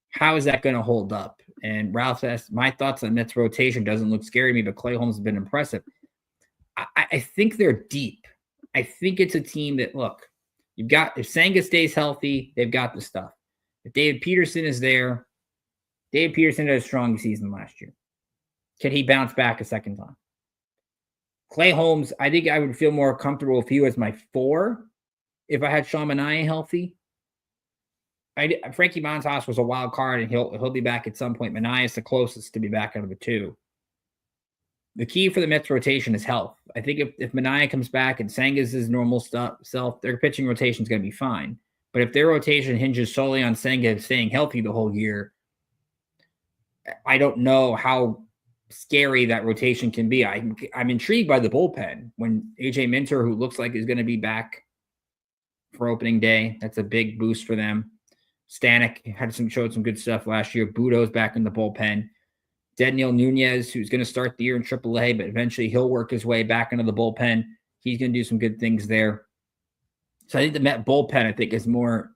how is that going to hold up? And Ralph asked, my thoughts on Mets rotation doesn't look scary to me, but Clay Holmes has been impressive. I think they're deep. I think it's a team that, look, If Senga stays healthy, they've got the stuff. If David Peterson is there, David Peterson had a strong season last year. Can he bounce back a second time? Clay Holmes, I think I would feel more comfortable if he was my 4 if I had Sean Manaea healthy. Frankie Montas was a wild card, and he'll be back at some point. Manaea is the closest to be back out of the 2. The key for the Mets rotation is health. I think if Manaea comes back and Senga's his normal self, their pitching rotation is going to be fine. But if their rotation hinges solely on Senga staying healthy the whole year, I don't know how scary that rotation can be. I'm intrigued by the bullpen. When AJ Minter, who looks like is going to be back for opening day, that's a big boost for them. Stanek showed some good stuff last year. Budo's back in the bullpen. Daniel Nunez, who's going to start the year in AAA, but eventually he'll work his way back into the bullpen. He's going to do some good things there. So I think the Met bullpen, I think, is more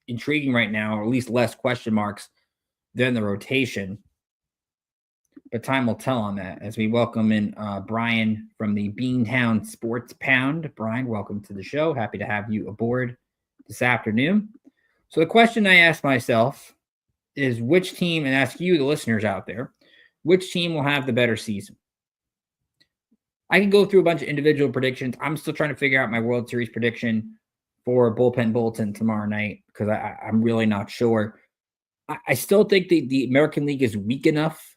intriguing right now, or at least less question marks than the rotation. But time will tell on that as we welcome in Brian from the Beantown Sports Pound. Brian, welcome to the show. Happy to have you aboard this afternoon. So the question I ask myself is which team, and ask you, the listeners out there, which team will have the better season? I can go through a bunch of individual predictions. I'm still trying to figure out my World Series prediction for Bullpen Bulletin tomorrow night because I'm really not sure. I still think the American League is weak enough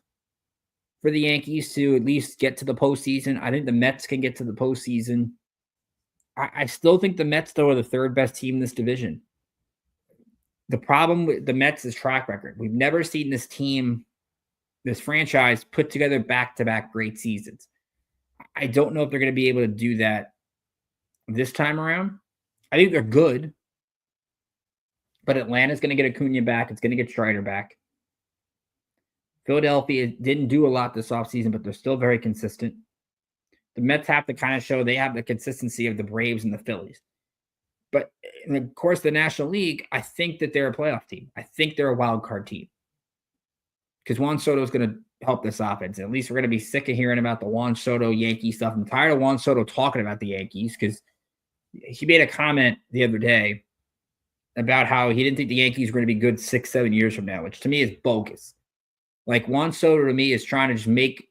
for the Yankees to at least get to the postseason. I think the Mets can get to the postseason. I still think the Mets, though, are the 3rd best team in this division. The problem with the Mets is track record. We've never seen this team, this franchise, put together back-to-back great seasons. I don't know if they're going to be able to do that this time around. I think they're good, but Atlanta's going to get Acuna back. It's going to get Strider back. Philadelphia didn't do a lot this offseason, but they're still very consistent. The Mets have to kind of show they have the consistency of the Braves and the Phillies. But in the course of the National League, I think that they're a playoff team. I think they're a wild card team. Because Juan Soto is going to help this offense. At least we're going to be sick of hearing about the Juan Soto Yankee stuff. I'm tired of Juan Soto talking about the Yankees because he made a comment the other day about how he didn't think the Yankees were going to be good 6-7 years from now, which to me is bogus. Like Juan Soto to me is trying to just make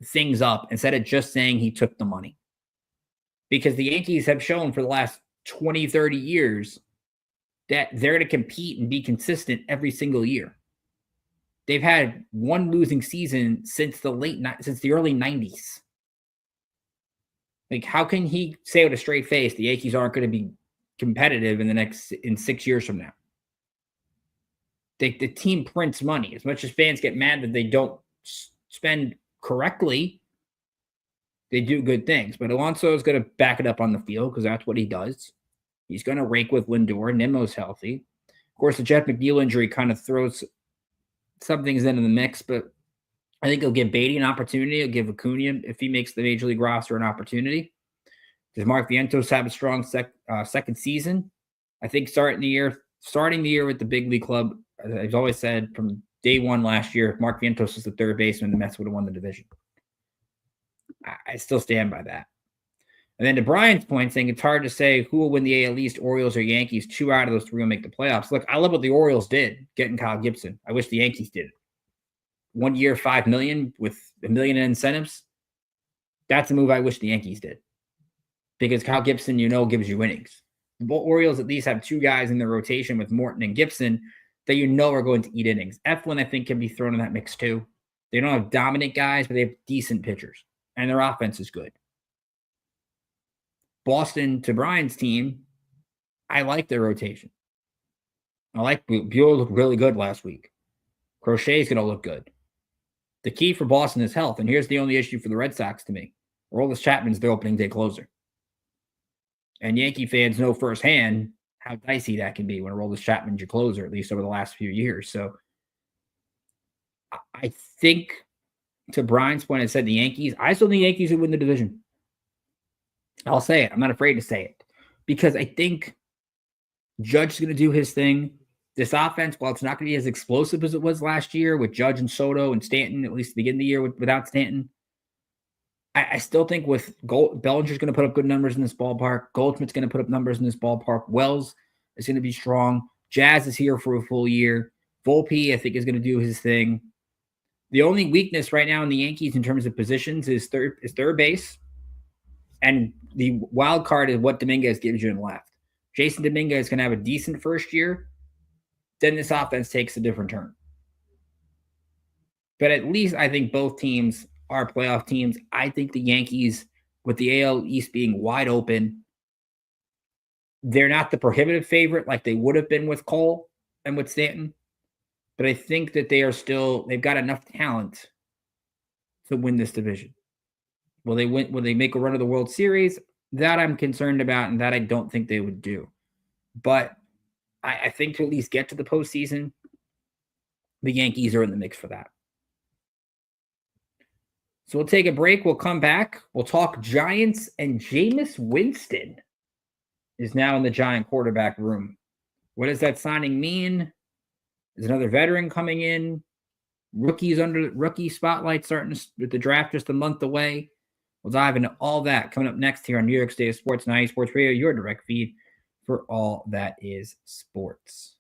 things up instead of just saying he took the money. Because the Yankees have shown for the last 20, 30 years that they're going to compete and be consistent every single year. They've had one losing season since the early 90s. Like, how can he say with a straight face the Yankees aren't going to be competitive in 6 years from now? The team prints money. As much as fans get mad that they don't spend correctly, they do good things. But Alonso is going to back it up on the field because that's what he does. He's going to rake with Lindor. Nimmo's healthy. Of course, the Jeff McNeil injury kind of throws some things into the mix, but I think he'll give Beatty an opportunity. He'll give Acuna, if he makes the Major League roster, an opportunity. Does Mark Vientos have a strong second season? I think starting the year with the big league club, as I've always said from day one last year, if Mark Vientos was the 3rd baseman, the Mets would have won the division. I still stand by that. And then to Brian's point, saying it's hard to say who will win the AL East, Orioles or Yankees. 2 out of those 3 will make the playoffs. Look, I love what the Orioles did, getting Kyle Gibson. I wish the Yankees did it. 1 year, $5 million with $1 million in incentives. That's a move I wish the Yankees did. Because Kyle Gibson, gives you innings. The Orioles at least have 2 guys in their rotation with Morton and Gibson that are going to eat innings. Eflin, I think, can be thrown in that mix too. They don't have dominant guys, but they have decent pitchers. And their offense is good. Boston, to Brian's team, I like their rotation. I like Buell looked really good last week. Crochet's going to look good. The key for Boston is health, and here's the only issue for the Red Sox to me. Aroldis Chapman's their opening day closer. And Yankee fans know firsthand how dicey that can be when Aroldis Chapman's your closer, at least over the last few years. So I think, to Brian's point, I said the Yankees. I still think the Yankees would win the division. I'll say it. I'm not afraid to say it. Because I think Judge is going to do his thing. This offense, while it's not going to be as explosive as it was last year with Judge and Soto and Stanton, at least to begin the year without Stanton, I still think with Bellinger's going to put up good numbers in this ballpark. Goldschmidt's going to put up numbers in this ballpark. Wells is going to be strong. Jazz is here for a full year. Volpe, I think, is going to do his thing. The only weakness right now in the Yankees in terms of positions is third base. And the wild card is what Dominguez gives you in left. Jason Dominguez is going to have a decent first year. Then this offense takes a different turn. But at least I think both teams are playoff teams. I think the Yankees, with the AL East being wide open, they're not the prohibitive favorite like they would have been with Cole and with Stanton. But I think that they've got enough talent to win this division. Will they make a run of the World Series? That I'm concerned about, and that I don't think they would do. But I think to at least get to the postseason, the Yankees are in the mix for that. So we'll take a break. We'll come back. We'll talk Giants, and Jameis Winston is now in the Giant quarterback room. What does that signing mean? Is another veteran coming in? Rookies under rookie spotlight starting with the draft just a month away. We'll dive into all that coming up next here on New York State of Sports and IE Sports Radio, your direct feed for all that is sports.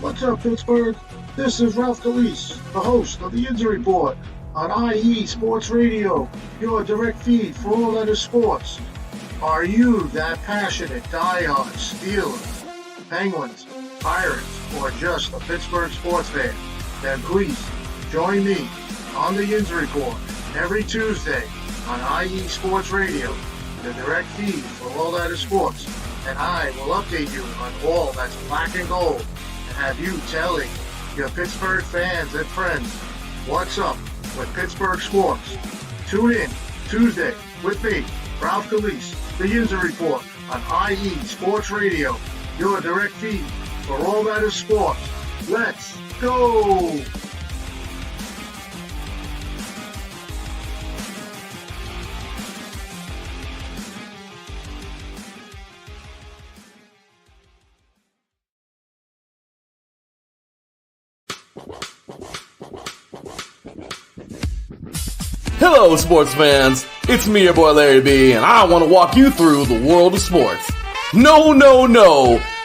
What's up, Pittsburgh? This is Ralph Calise, the host of the Injury Report on IE Sports Radio, your direct feed for all that is sports. Are you that passionate, diehard Steelers, Penguins, Pirates, or just a Pittsburgh sports fan? Then please join me on the Injury Report every Tuesday on IE Sports Radio, the direct feed for all that is sports. And I will update you on all that's black and gold, and have you telling your Pittsburgh fans and friends what's up with Pittsburgh sports. Tune in Tuesday with me, Ralph Calise, the Injury Report on IE Sports Radio, your direct feed for all that is sports. Let's go! Hello, sports fans. It's me, your boy Larry B, and I want to walk you through the world of sports. No,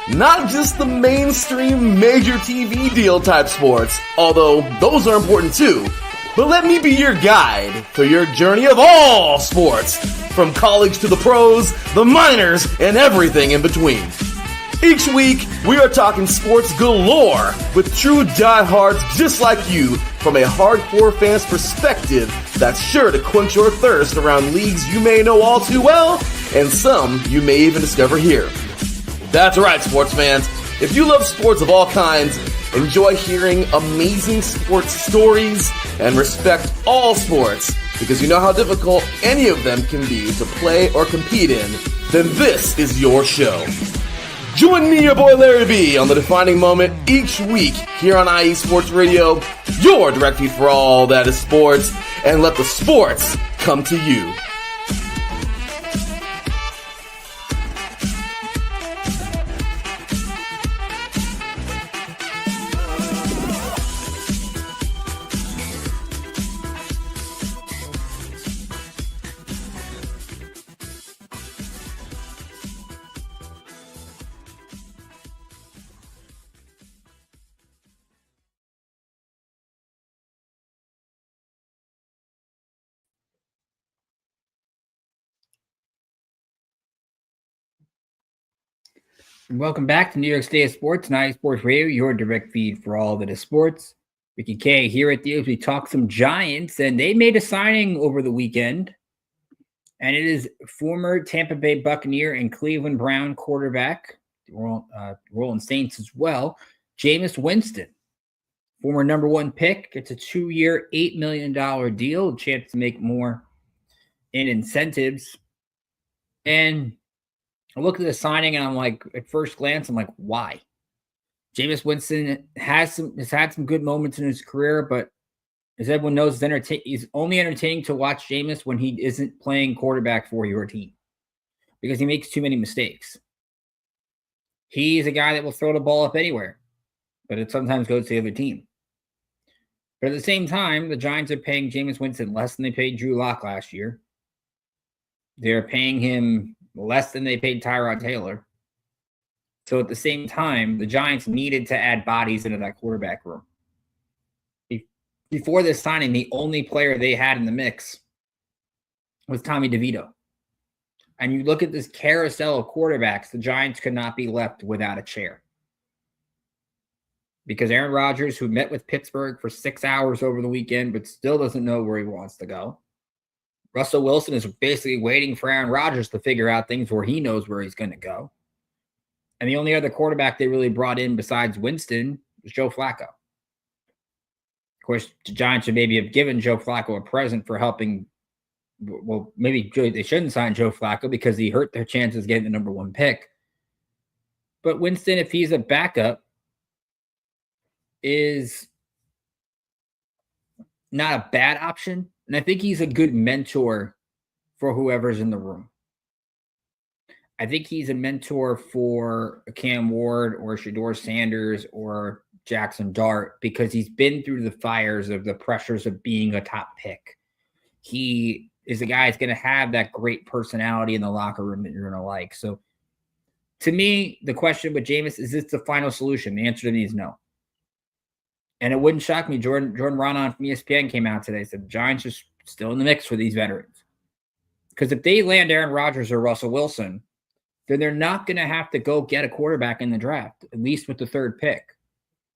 not just the mainstream major TV deal type sports, although those are important too. But let me be your guide through your journey of all sports, from college to the pros, the minors, and everything in between. Each week, we are talking sports galore with true diehards just like you from a hardcore fan's perspective that's sure to quench your thirst around leagues you may know all too well and some you may even discover here. That's right, sports fans. If you love sports of all kinds, enjoy hearing amazing sports stories, and respect all sports because you know how difficult any of them can be to play or compete in, then this is your show. Join me, your boy Larry B, on the defining moment each week here on IE Sports Radio, your direct feed for all that is sports, and let the sports come to you. Welcome back to New York State of Sports and IE Sports Radio, your direct feed for all that is sports. Ricky K here at you as we talk some Giants, and they made a signing over the weekend, and it is former Tampa Bay Buccaneer and Cleveland Brown quarterback, Rolling Saints as well, Jameis Winston, former number one pick. It's a 2-year, $8 million deal, a chance to make more in incentives. And I look at the signing and I'm like, at first glance, I'm like, why? Jameis Winston has had some good moments in his career, but As everyone knows, he's only entertaining to watch Jameis when he isn't playing quarterback for your team because he makes too many mistakes. He's a guy that will throw the ball up anywhere, but it sometimes goes to the other team. But at the same time, the Giants are paying Jameis Winston less than they paid Drew Lock last year. They're paying him less than they paid Tyrod Taylor. So at the same time, the Giants needed to add bodies into that quarterback room. Before this signing, the only player they had in the mix was Tommy DeVito. And you look at this carousel of quarterbacks, the Giants could not be left without a chair. Because Aaron Rodgers, who met with Pittsburgh for 6 hours over the weekend, but still doesn't know where he wants to go. Russell Wilson is basically waiting for Aaron Rodgers to figure out things where he knows where he's going to go. And the only other quarterback they really brought in besides Winston was Joe Flacco. Of course, the Giants should maybe have given Joe Flacco a present for helping. Well, maybe they shouldn't sign Joe Flacco because he hurt their chances of getting the number 1 pick. But Winston, if he's a backup, is not a bad option. And I think he's a good mentor for whoever's in the room. I think he's a mentor for Cam Ward or Shedeur Sanders or Jackson Dart because he's been through the fires of the pressures of being a top pick. He is a guy that's going to have that great personality in the locker room that you're going to like. So to me, the question with Jameis, is this the final solution? The answer to me is no. And it wouldn't shock me. Jordan Ronan from ESPN came out today and said the Giants are still in the mix for these veterans. Because if they land Aaron Rodgers or Russell Wilson, then they're not going to have to go get a quarterback in the draft, at least with the 3rd pick.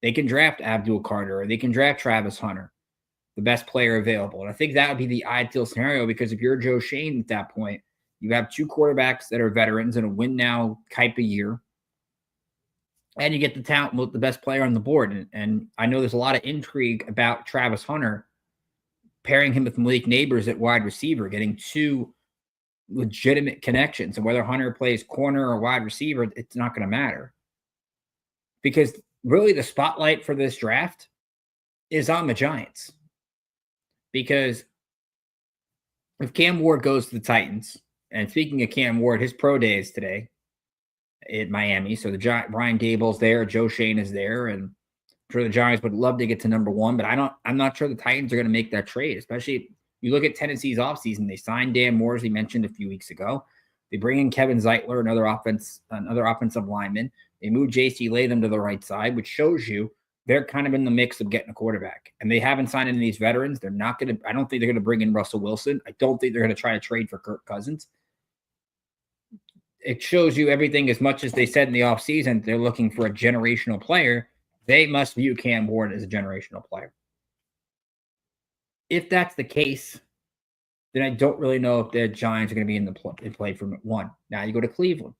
They can draft Abdul Carter or they can draft Travis Hunter, the best player available. And I think that would be the ideal scenario because if you're Joe Shane at that point, you have 2 quarterbacks that are veterans in a win-now type of year. And you get the talent with the best player on the board. And I know there's a lot of intrigue about Travis Hunter, pairing him with Malik Neighbors at wide receiver, getting 2 legitimate connections. And whether Hunter plays corner or wide receiver, it's not going to matter. Because really the spotlight for this draft is on the Giants. Because if Cam Ward goes to the Titans, and speaking of Cam Ward, his pro day is today in Miami. So Brian Dable's there, Joe Shane is there, and I'm sure the Giants would love to get to number 1, but I'm not sure the Titans are going to make that trade, especially if you look at Tennessee's offseason. They signed Dan Moore, as we mentioned a few weeks ago. They bring in Kevin Zeitler, another offensive lineman. They move J.C. Latham to the right side, which shows you they're kind of in the mix of getting a quarterback. And they haven't signed any of these veterans. They're not going to – I don't think they're going to bring in Russell Wilson. I don't think they're going to try to trade for Kirk Cousins. It shows you everything. As much as they said in the offseason they're looking for a generational player, they must view Cam Ward as a generational player. If that's the case, then I don't really know if the Giants are going to be in play from 1. Now you go to Cleveland.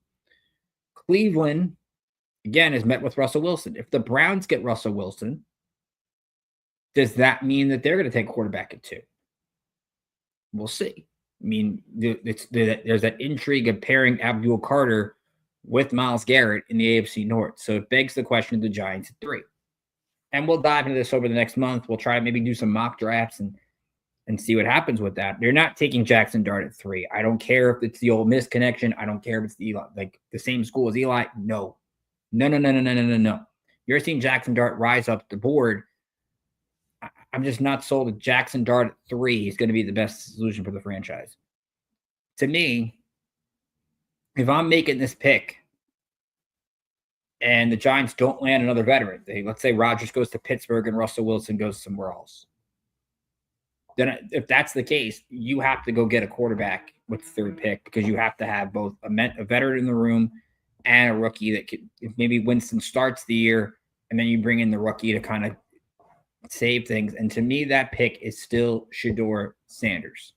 Cleveland, again, has met with Russell Wilson. If the Browns get Russell Wilson, does that mean that they're going to take quarterback at 2? We'll see. I mean, there's that intrigue of pairing Abdul Carter with Myles Garrett in the AFC North. So it begs the question of the Giants at 3. And we'll dive into this over the next month. We'll try to maybe do some mock drafts and see what happens with that. They're not taking Jackson Dart at 3. I don't care if it's the Ole Miss connection. I don't care if it's the Eli, like the same school as Eli. No. You're seeing Jackson Dart rise up the board. I'm just not sold that Jackson Dart at 3 is going to be the best solution for the franchise. To me, if I'm making this pick and the Giants don't land another veteran, let's say Rodgers goes to Pittsburgh and Russell Wilson goes somewhere else, then if that's the case, you have to go get a quarterback with the 3rd pick because you have to have both a veteran in the room and a rookie that could, if maybe Winston starts the year and then you bring in the rookie to kind of save things. And to me, that pick is still Shedeur Sanders.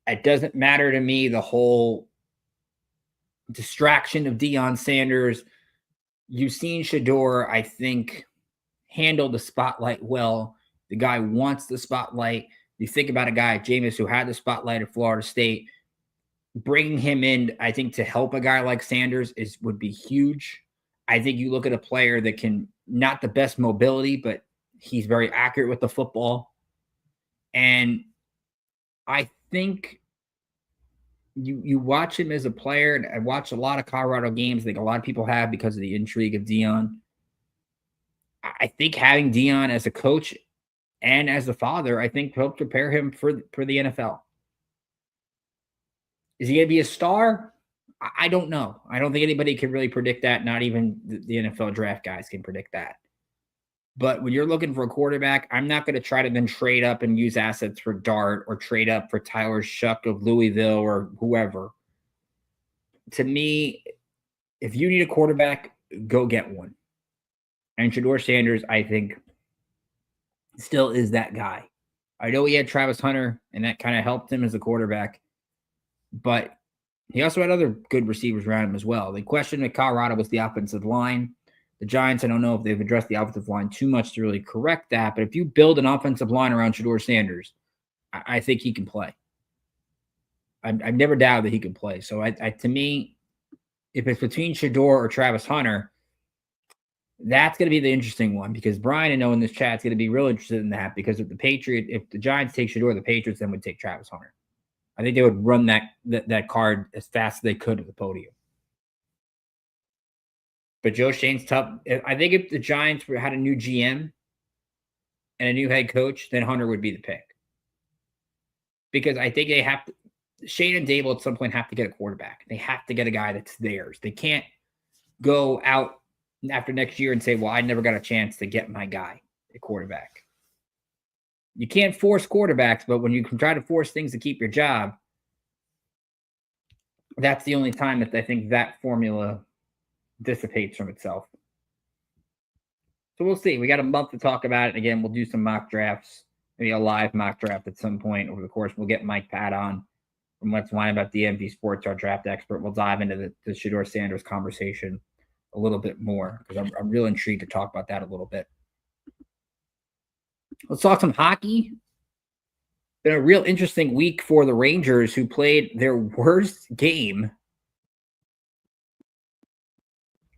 It doesn't matter to me the whole distraction of Deion Sanders. You've seen Shedeur, I think, handle the spotlight well. The guy wants the spotlight. You think about a guy, Jameis, who had the spotlight at Florida State. Bringing him in, I think, to help a guy like Sanders would be huge. I think you look at a player that can, not the best mobility, but He's very accurate with the football. And I think you watch him as a player, and I watch a lot of Colorado games. I think a lot of people have because of the intrigue of Deion. I think having Deion as a coach and as a father, I think helped prepare him for the NFL. Is he going to be a star? I don't know. I don't think anybody can really predict that. Not even the NFL draft guys can predict that. But when you're looking for a quarterback, I'm not going to try to then trade up and use assets for Dart or trade up for Tyler Shuck of Louisville or whoever. To me, if you need a quarterback, go get one. And Shedeur Sanders, I think, still is that guy. I know he had Travis Hunter, and that kind of helped him as a quarterback. But he also had other good receivers around him as well. The question at Colorado was the offensive line. The Giants, I don't know if they've addressed the offensive line too much to really correct that. But if you build an offensive line around Shedeur Sanders, I think he can play. I've never doubted that he can play. So to me, if it's between Shedeur or Travis Hunter, that's going to be the interesting one, because Brian, I know in this chat, is going to be real interested in that, because if the Giants take Shedeur, the Patriots then would take Travis Hunter. I think they would run that card as fast as they could at the podium. But Joe Shane's tough. I think if the Giants had a new GM and a new head coach, then Hunter would be the pick. Because I think they have to, Shane and Dable at some point have to get a quarterback. They have to get a guy that's theirs. They can't go out after next year and say, well, I never got a chance to get my guy at quarterback. You can't force quarterbacks, but when you can try to force things to keep your job, that's the only time that I think that formula dissipates from itself. So we'll see. We got a month to talk about it. Again, we'll do some mock drafts, maybe a live mock draft at some point over the course. We'll get Mike Pat on from Let's Whine About DMV Sports, our draft expert. We'll dive into the Shedeur Sanders conversation a little bit more, because I'm real intrigued to talk about that a little bit. Let's talk some hockey. Been a real interesting week for the Rangers, who played their worst game,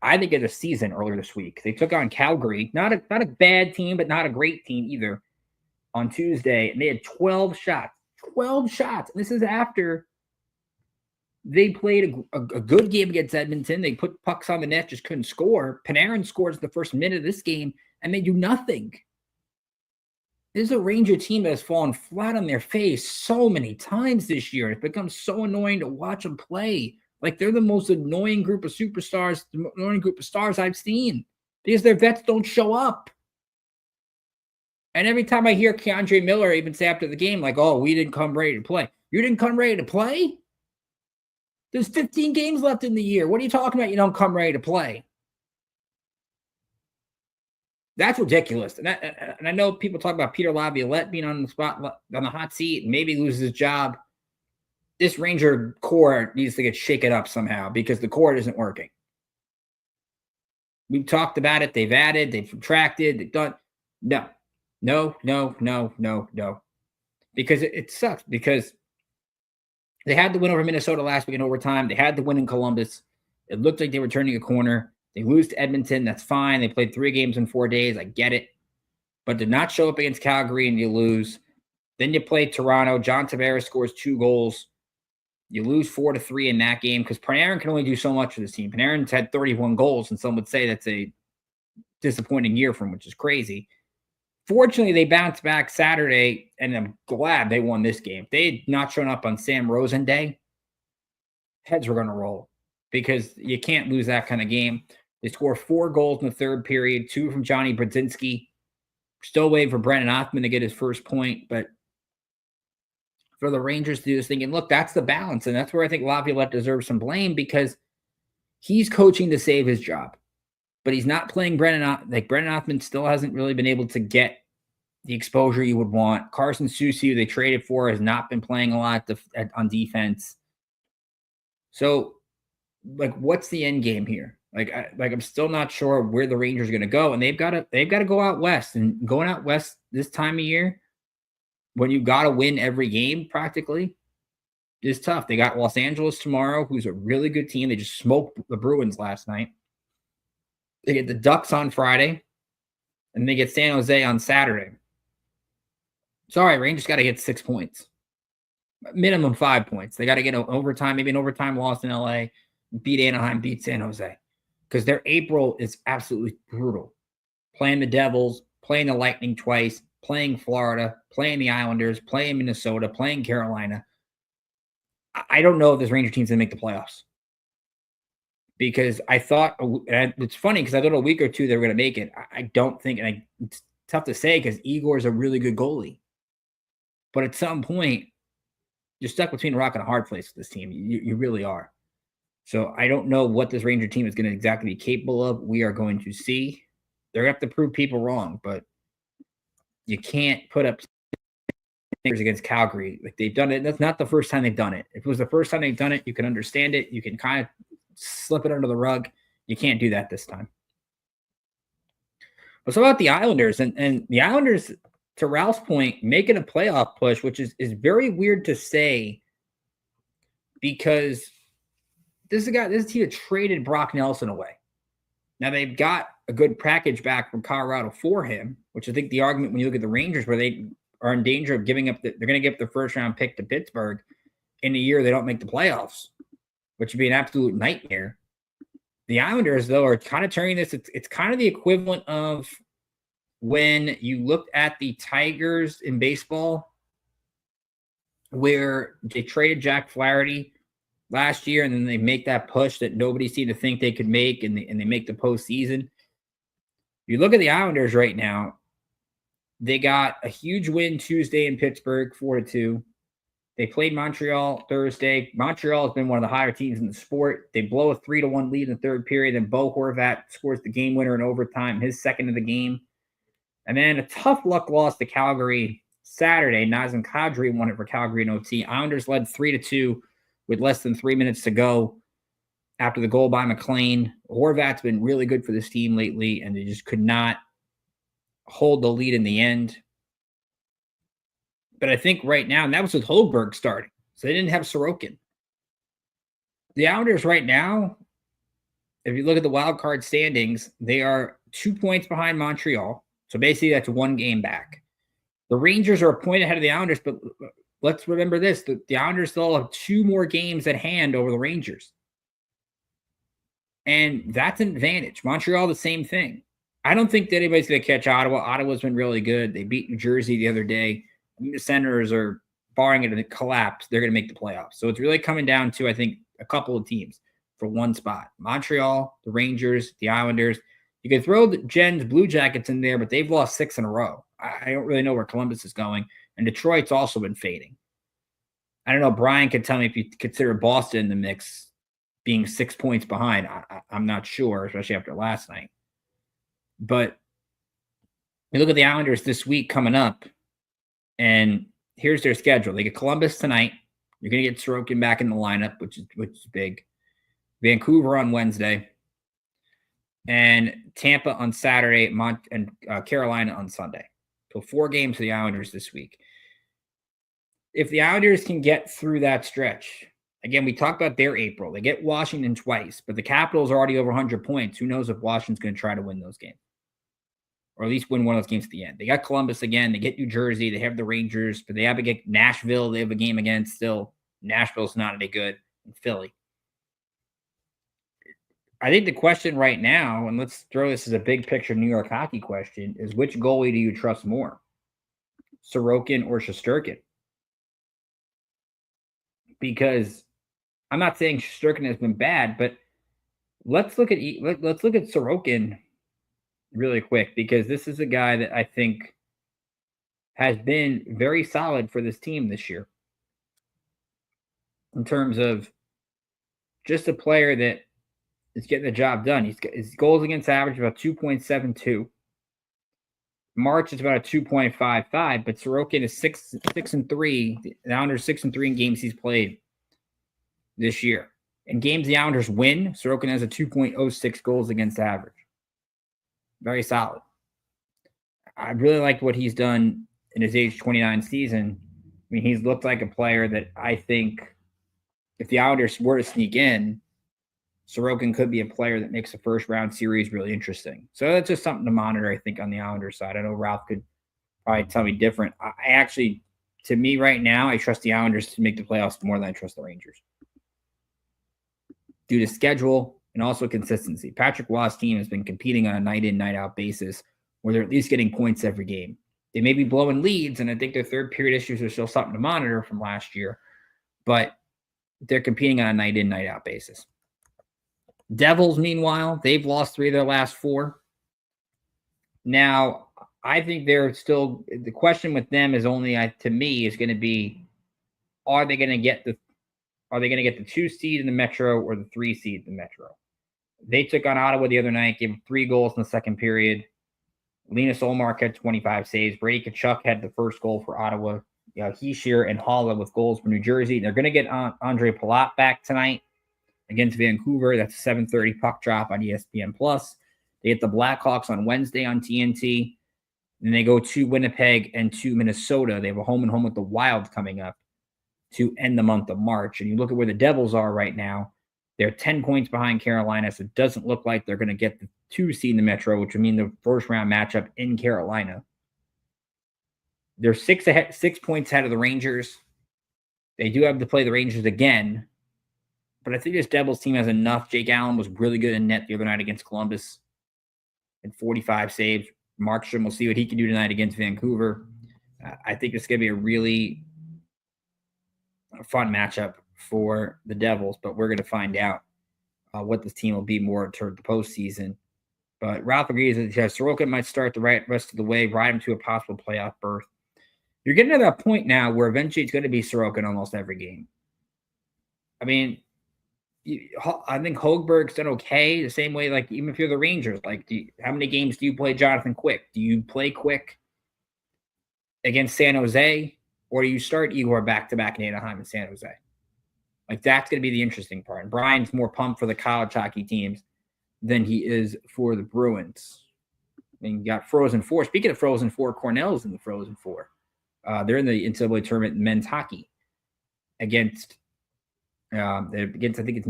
I think, of the season earlier this week. They took on Calgary, not a bad team, but not a great team either, on Tuesday, and they had 12 shots. 12 shots. And this is after they played a good game against Edmonton. They put pucks on the net, just couldn't score. Panarin scores the first minute of this game, and they do nothing. This is a Ranger team that has fallen flat on their face so many times this year. It's become so annoying to watch them play. Like, they're the most annoying group of superstars, the annoying group of stars I've seen, because their vets don't show up. And every time I hear Keandre Miller even say after the game, like, oh, we didn't come ready to play. You didn't come ready to play? There's 15 games left in the year. What are you talking about? You don't come ready to play. That's ridiculous. And I know people talk about Peter Laviolette being on the spot, on the hot seat, and maybe loses his job. This Ranger core needs to get shaken up somehow, because the core isn't working. We've talked about it. They've added, they've subtracted, they've done. No. Because it sucks, because they had the win over Minnesota last week in overtime. They had the win in Columbus. It looked like they were turning a corner. They lose to Edmonton. That's fine. They played 3 games in 4 days. I get it. But did not show up against Calgary, and you lose. Then you play Toronto. John Tavares scores 2 goals. You lose 4-3 in that game, because Panarin can only do so much for this team. Panarin's had 31 goals, and some would say that's a disappointing year for him, which is crazy. Fortunately, they bounced back Saturday, and I'm glad they won this game. If they had not shown up on Sam Rosen Day, heads were going to roll, because you can't lose that kind of game. They score 4 goals in the third period, 2 from Johnny Brodzinski. Still waiting for Brennan Othman to get his first point, but for the Rangers to do this thing, and look, that's the balance, and that's where I think Laviolette deserves some blame, because he's coaching to save his job. But he's not playing Brennan. Like, Brennan Othman still hasn't really been able to get the exposure you would want. Carson Soucy, who they traded for, has not been playing a lot on defense. So, like, what's the end game here? I'm still not sure where the Rangers are going to go, and they've got to go out west. And going out west this time of year, when you got to win every game practically, is tough. They got Los Angeles tomorrow, who's a really good team. They just smoked the Bruins last night. They get the Ducks on Friday. and they get San Jose on Saturday. Sorry, Rangers got to get 6 points. Minimum 5 points. They got to get an overtime, maybe an overtime loss in LA, beat Anaheim, beat San Jose. Because their April is absolutely brutal. Playing the Devils, playing the Lightning twice, playing Florida, playing the Islanders, playing Minnesota, playing Carolina. I don't know if this Ranger team's going to make the playoffs. Because I thought, and it's funny because I thought a week or two they were going to make it. I don't think, and it's tough to say because Igor is a really good goalie. But at some point, you're stuck between a rock and a hard place with this team. You really are. So I don't know what this Ranger team is going to exactly be capable of. We are going to see. They're going to have to prove people wrong, but you can't put up against Calgary like they've done it. That's not the first time they've done it. If it was the first time they've done it, you can understand it. You can kind of slip it under the rug. You can't do that this time. But so about the Islanders and the Islanders, to Ralph's point, making a playoff push, which is very weird to say because this team that traded Brock Nelson away. Now they've got a good package back from Colorado for him, which I think the argument when you look at the Rangers where they are in danger of giving up they're going to give up their first round pick to Pittsburgh in a year they don't make the playoffs, which would be an absolute nightmare. The Islanders, though, are kind of turning this. It's kind of the equivalent of when you looked at the Tigers in baseball, where they traded Jack Flaherty last year, and then they make that push that nobody seemed to think they could make, and they make the postseason. You look at the Islanders right now, they got a huge win Tuesday in Pittsburgh, 4-2. They played Montreal Thursday. Montreal has been one of the higher teams in the sport. They blow a 3-1 lead in the third period, and Bo Horvat scores the game winner in overtime, his second of the game. And then a tough luck loss to Calgary Saturday. Nazem Kadri won it for Calgary in OT. Islanders led 3-2 with less than 3 minutes to go after the goal by McLean. Horvat's been really good for this team lately, and they just could not hold the lead in the end. But I think right now, and that was with Holberg starting, so they didn't have Sorokin. The Islanders right now, if you look at the wild card standings, they are 2 points behind Montreal. So basically, that's one game back. The Rangers are a point ahead of the Islanders, but let's remember this. The Islanders still have 2 more games at hand over the Rangers. And that's an advantage. Montreal, the same thing. I don't think that anybody's going to catch Ottawa. Ottawa's been really good. They beat New Jersey the other day. The Senators are, barring it a collapse, they're going to make the playoffs. So it's really coming down to, I think, a couple of teams for one spot. Montreal, the Rangers, the Islanders. You can throw the Gens Blue Jackets in there, but they've lost 6 in a row. I don't really know where Columbus is going. And Detroit's also been fading. I don't know. Brian can tell me if you consider Boston in the mix being 6 points behind. I'm not sure, especially after last night. But you look at the Islanders this week coming up, and here's their schedule. They get Columbus tonight. You're going to get Sorokin back in the lineup, which is big. Vancouver on Wednesday. And Tampa on Saturday, and Carolina on Sunday. So 4 games for the Islanders this week. If the Islanders can get through that stretch, again, we talked about their April. They get Washington twice, but the Capitals are already over 100 points. Who knows if Washington's going to try to win those games? Or at least win one of those games at the end. They got Columbus again. They get New Jersey. They have the Rangers, but they have to get Nashville. They have a game against still. Nashville's not any good. And Philly. I think the question right now, and let's throw this as a big picture New York hockey question, is which goalie do you trust more? Sorokin or Shesterkin? Because I'm not saying Shesterkin has been bad, but let's look at Sorokin really quick, because this is a guy that I think has been very solid for this team this year in terms of just a player that is getting the job done. His goals against average about 2.72. March is about a 2.55, but Sorokin is 6-3. The Islanders 6-3 in games he's played this year. In games the Islanders win, Sorokin has a 2.06 goals against average. Very solid. I really liked what he's done in his age 29 season. I mean, he's looked like a player that I think if the Islanders were to sneak in, Sorokin could be a player that makes the first round series really interesting. So that's just something to monitor, I think, on the Islanders side. I know Ralph could probably tell me different. I actually, to me right now, I trust the Islanders to make the playoffs more than I trust the Rangers. Due to schedule and also consistency. Patrick Waugh's team has been competing on a night-in, night-out basis where they're at least getting points every game. They may be blowing leads, and I think their third period issues are still something to monitor from last year, but they're competing on a night-in, night-out basis. Devils, meanwhile, they've lost 3 of their last 4. Now, I think they're still, the question with them is only, to me, is going to be, are they going to get the 2 seed in the Metro or the 3 seed in the Metro? They took on Ottawa the other night, gave 3 goals in the second period. Linus Ullmark had 25 saves. Brady Tkachuk had the first goal for Ottawa. Hischier and Haula with goals for New Jersey. They're going to get Andre Palat back tonight against Vancouver. That's a 7:30 puck drop on ESPN+. They get the Blackhawks on Wednesday on TNT. Then they go to Winnipeg and to Minnesota. They have a home and home with the Wild coming up to end the month of March. And you look at where the Devils are right now, they're 10 points behind Carolina, so it doesn't look like they're going to get the 2 seed in the Metro, which would mean the first round matchup in Carolina. They're 6 points ahead of the Rangers. They do have to play the Rangers again, but I think this Devils team has enough. Jake Allen was really good in net the other night against Columbus and 45 saves. Markstrom, we'll see what he can do tonight against Vancouver. I think it's going to be a really fun matchup for the Devils, but we're going to find out what this team will be more toward the postseason. But Ralph agrees that Sorokin might start the rest of the way, ride him to a possible playoff berth. You're getting to that point now where eventually it's going to be Sorokin almost every game. I mean, I think Hogberg's done okay, the same way, like, even if you're the Rangers, like, how many games do you play Jonathan Quick? Do you play Quick against San Jose, or do you start Igor back-to-back in Anaheim and San Jose? Like, that's going to be the interesting part. And Brian's more pumped for the college hockey teams than he is for the Bruins. I mean, you got Frozen Four. Speaking of Frozen Four, Cornell's in the Frozen Four. They're in the NCAA tournament in men's hockey against I think it's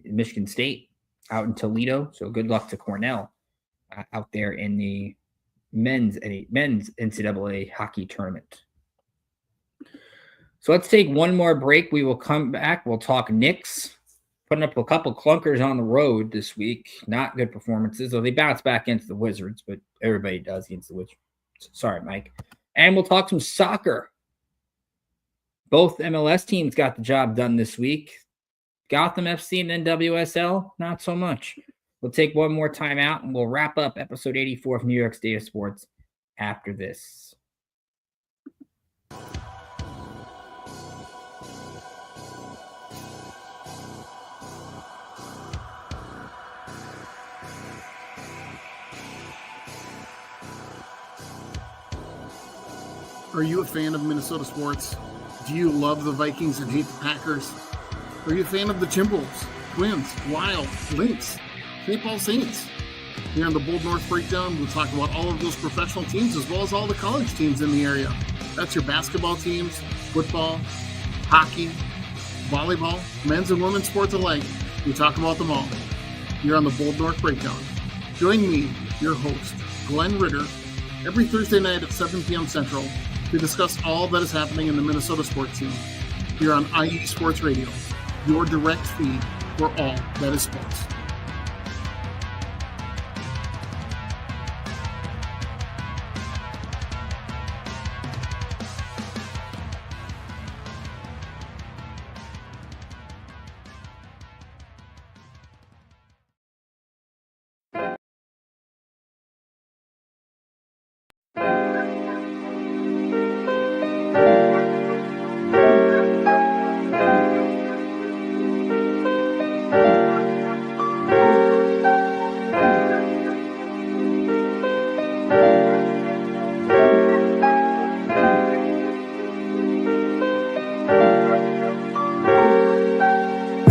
Michigan State out in Toledo. So good luck to Cornell out there in the men's NCAA hockey tournament. So let's take one more break. We will come back. We'll talk Knicks, putting up a couple clunkers on the road this week. Not good performances. So they bounce back against the Wizards, but everybody does against the Wizards. Sorry, Mike. And we'll talk some soccer. Both MLS teams got the job done this week. Gotham FC and NWSL, not so much. We'll take one more time out, and we'll wrap up episode 84 of New York State of Sports after this. Are you a fan of Minnesota sports? Do you love the Vikings and hate the Packers? Are you a fan of the Timberwolves, Twins, Wild, Lynx, St. Paul Saints? Here on the Bold North Breakdown, we'll talk about all of those professional teams as well as all the college teams in the area. That's your basketball teams, football, hockey, volleyball, men's and women's sports alike. We talk about them all. Here on the Bold North Breakdown. Join me, your host, Glenn Ritter, every Thursday night at 7 p.m. Central to discuss all that is happening in the Minnesota sports scene. Here on IE Sports Radio, your direct feed for all that is sports.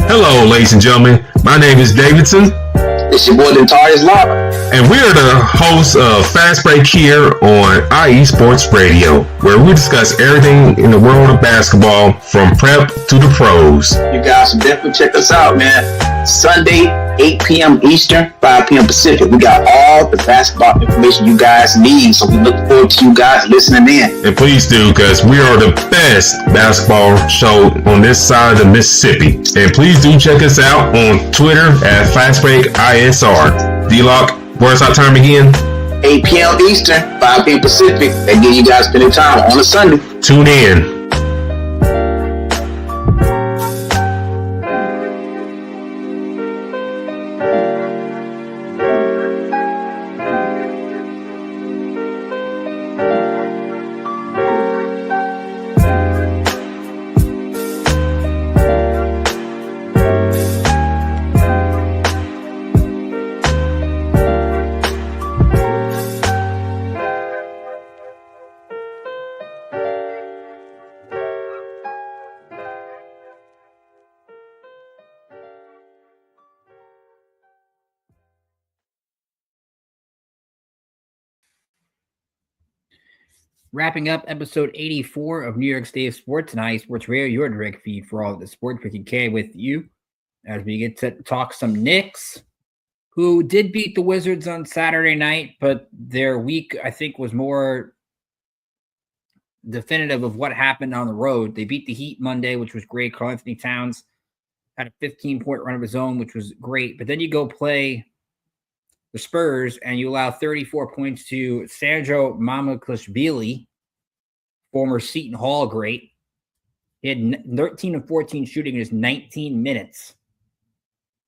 Hello, ladies and gentlemen. My name is Davidson. It's your boy, Dentarius Locke. and we are the hosts of Fast Break here on IE Sports Radio, where we discuss everything in the world of basketball from prep to the pros. You guys should definitely check us out, man. Sunday, 8 p.m. Eastern, 5 p.m. Pacific. We got all the basketball information you guys need, so we look forward to you guys listening in. And please do, because we are the best basketball show on this side of the Mississippi. And please do check us out on Twitter at FastBreakISR. D-Lock, where's our time again? 8 p.m. Eastern, 5 p.m. Pacific. That gives you guys plenty of time on a Sunday. Tune in. Wrapping up episode 84 of New York State of Sports and IE Sports Radio, your direct feed for all of the sports. Ricky K with you as we get to talk some Knicks, who did beat the Wizards on Saturday night, but their week, I think, was more definitive of what happened on the road. They beat the Heat Monday, which was great. Karl Anthony Towns had a 15-point run of his own, which was great. But then you go play the Spurs, and you allow 34 points to Sergio Mamakashvili, former Seton Hall great. He had 13 of 14 shooting in his 19 minutes.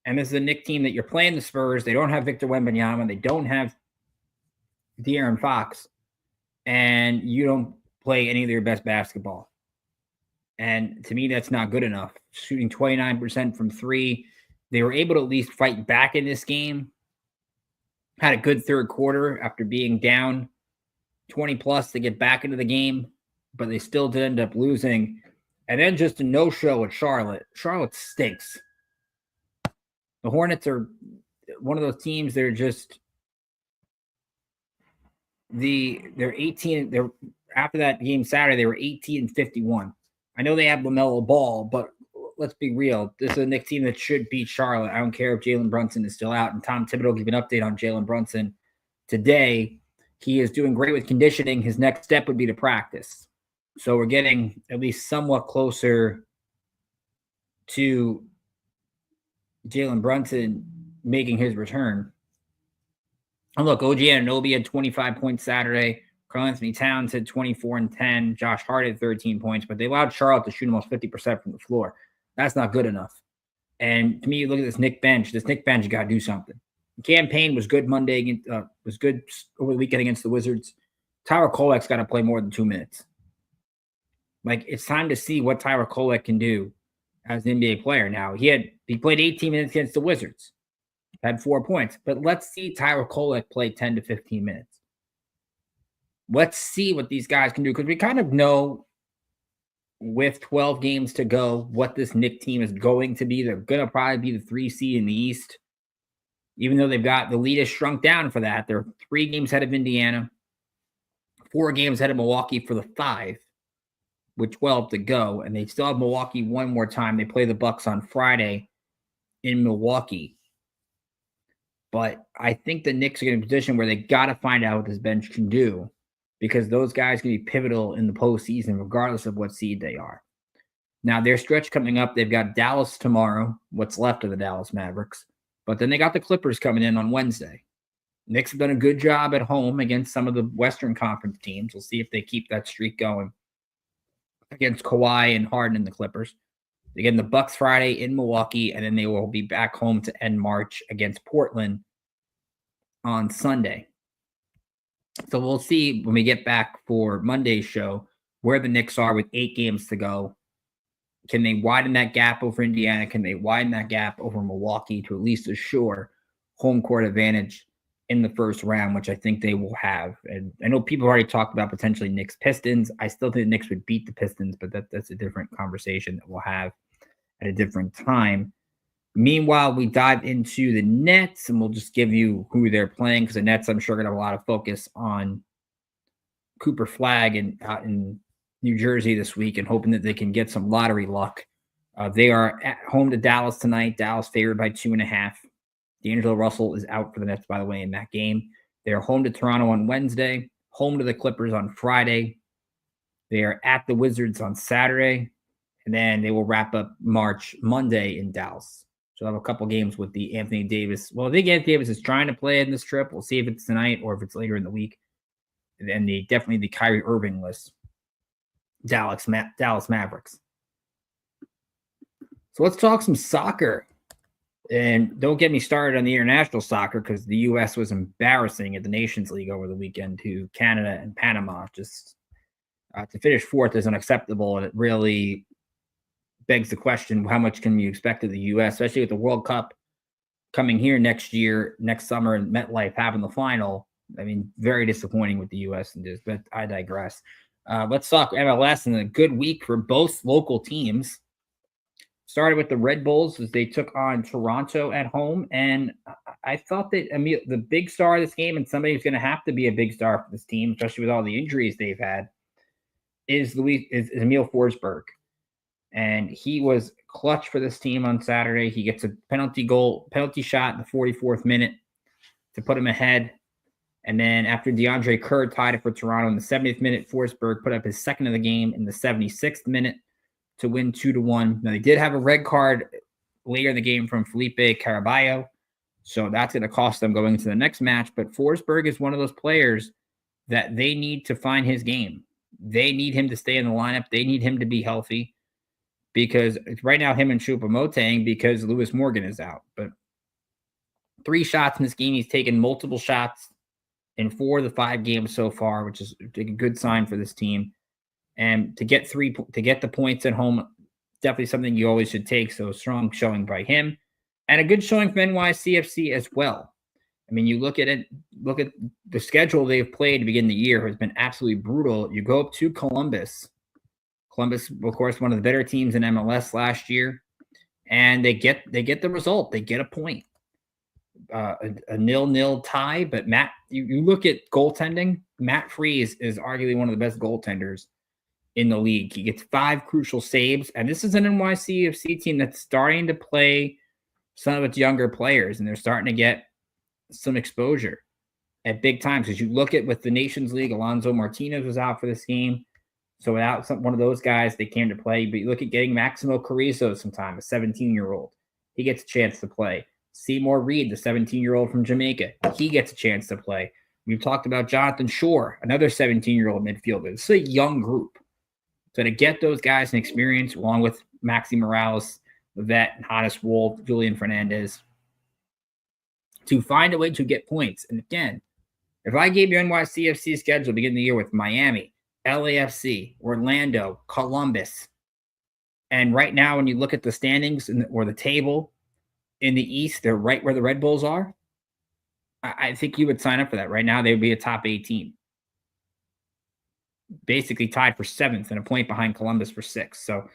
And this is a Knicks team that you're playing the Spurs. They don't have Victor Wembanyama. They don't have De'Aaron Fox. And you don't play any of their best basketball. And to me, that's not good enough. Shooting 29% from three. They were able to at least fight back in this game. Had a good third quarter after being down 20 plus to get back into the game, but they still did end up losing. And then just a no-show at Charlotte. Charlotte stinks. The Hornets are one of those teams. They're just they're 18. They're after that game Saturday, they were 18-51. I know they have LaMelo Ball, but let's be real. This is a Knicks team that should beat Charlotte. I don't care if Jalen Brunson is still out. And Tom Thibodeau gave an update on Jalen Brunson today. He is doing great with conditioning. His next step would be to practice. So we're getting at least somewhat closer to Jalen Brunson making his return. And look, OG Anunoby had 25 points Saturday. Karl Anthony Towns had 24 and 10. Josh Hart had 13 points, but they allowed Charlotte to shoot almost 50% from the floor. That's not good enough. And to me, you look at this Knicks bench. This Knicks bench, you got to do something. Campaign was good Monday. Was good over the weekend against the Wizards. Tyler Kolek's got to play more than 2 minutes. Like, it's time to see what Tyler Kolek can do as an NBA player. Now, he played 18 minutes against the Wizards. Had 4 points. But let's see Tyler Kolek play 10 to 15 minutes. Let's see what these guys can do, because we kind of know with 12 games to go what this Knicks team is going to be. They're going to probably be the 3 seed in the East, even though they've got the lead has shrunk down for that. They're 3 games ahead of Indiana, 4 games ahead of Milwaukee for the 5, with 12 to go, and they still have Milwaukee one more time. They play the Bucks on Friday in Milwaukee. But I think the Knicks are in a position where they got to find out what this bench can do, because those guys can be pivotal in the postseason, regardless of what seed they are. Now, their stretch coming up, they've got Dallas tomorrow, what's left of the Dallas Mavericks. But then they got the Clippers coming in on Wednesday. Knicks have done a good job at home against some of the Western Conference teams. We'll see if they keep that streak going against Kawhi and Harden and the Clippers. Again, the Bucks Friday in Milwaukee, and then they will be back home to end March against Portland on Sunday. So we'll see when we get back for Monday's show where the Knicks are with 8 games to go. Can they widen that gap over Indiana? Can they widen that gap over Milwaukee to at least assure home court advantage in the first round, which I think they will have? And I know people already talked about potentially Knicks Pistons. I still think the Knicks would beat the Pistons, but that's a different conversation that we'll have at a different time. Meanwhile, we dive into the Nets, and we'll just give you who they're playing because the Nets, I'm sure, are going to have a lot of focus on Cooper Flagg out in New Jersey this week and hoping that they can get some lottery luck. They are at home to Dallas tonight. Dallas favored by 2.5. D'Angelo Russell is out for the Nets, by the way, in that game. They are home to Toronto on Wednesday, home to the Clippers on Friday. They are at the Wizards on Saturday, and then they will wrap up March Monday in Dallas. So they'll have a couple games with the Anthony Davis. Well, I think Anthony Davis is trying to play in this trip. We'll see if it's tonight or if it's later in the week. And then definitely the Kyrie Irving list. Dallas Mavericks. So let's talk some soccer. And don't get me started on the international soccer because the U.S. was embarrassing at the Nations League over the weekend to Canada and Panama. Just to finish fourth is unacceptable, and it really begs the question, how much can you expect of the U.S., especially with the World Cup coming here next summer, and MetLife having the final. I mean, very disappointing with the U.S. but I digress. Let's talk MLS and a good week for both local teams. Started with the Red Bulls as they took on Toronto at home. And I thought that the big star of this game, and somebody who's going to have to be a big star for this team, especially with all the injuries they've had, is Emil Forsberg. And he was clutch for this team on Saturday. He gets a penalty shot in the 44th minute to put him ahead. And then after DeAndre Kerr tied it for Toronto in the 70th minute, Forsberg put up his second of the game in the 76th minute to win 2-1. Now, they did have a red card later in the game from Felipe Caraballo, so that's going to cost them going into the next match. But Forsberg is one of those players that they need to find his game. They need him to stay in the lineup. They need him to be healthy because right now him and Choupo-Moting because Lewis Morgan is out. But 3 shots in this game. He's taken multiple shots in 4 of the 5 games so far, which is a good sign for this team. And to get the points at home, definitely something you always should take. So strong showing by him, and a good showing from NYCFC as well. I mean, you look at the schedule they've played to begin the year has been absolutely brutal. You go up to Columbus. Columbus, of course, one of the better teams in MLS last year, and they get the result. They get a point. A 0-0 tie, but Matt, you look at goaltending. Matt Freese is arguably one of the best goaltenders in the league. He gets 5 crucial saves, and this is an NYCFC team that's starting to play some of its younger players, and they're starting to get some exposure at big times. As you look at with the Nations League, Alonso Martinez was out for this game, so without one of those guys, they came to play. But you look at getting Maximo Carrizo sometime, a 17-year-old. He gets a chance to play. Seymour Reed, the 17-year-old from Jamaica, he gets a chance to play. We've talked about Jonathan Shore, another 17-year-old midfielder. This is a young group. So to get those guys in experience, along with Maxi Morales, the vet, Hannes Wolf, Julian Fernandez, to find a way to get points. And again, if I gave you NYCFC schedule beginning the year with Miami, LAFC, Orlando, Columbus, and right now when you look at the standings or the table in the East, they're right where the Red Bulls are, I think you would sign up for that. Right now, they would be a top 18. Basically tied for 7th and a point behind Columbus for 6th. So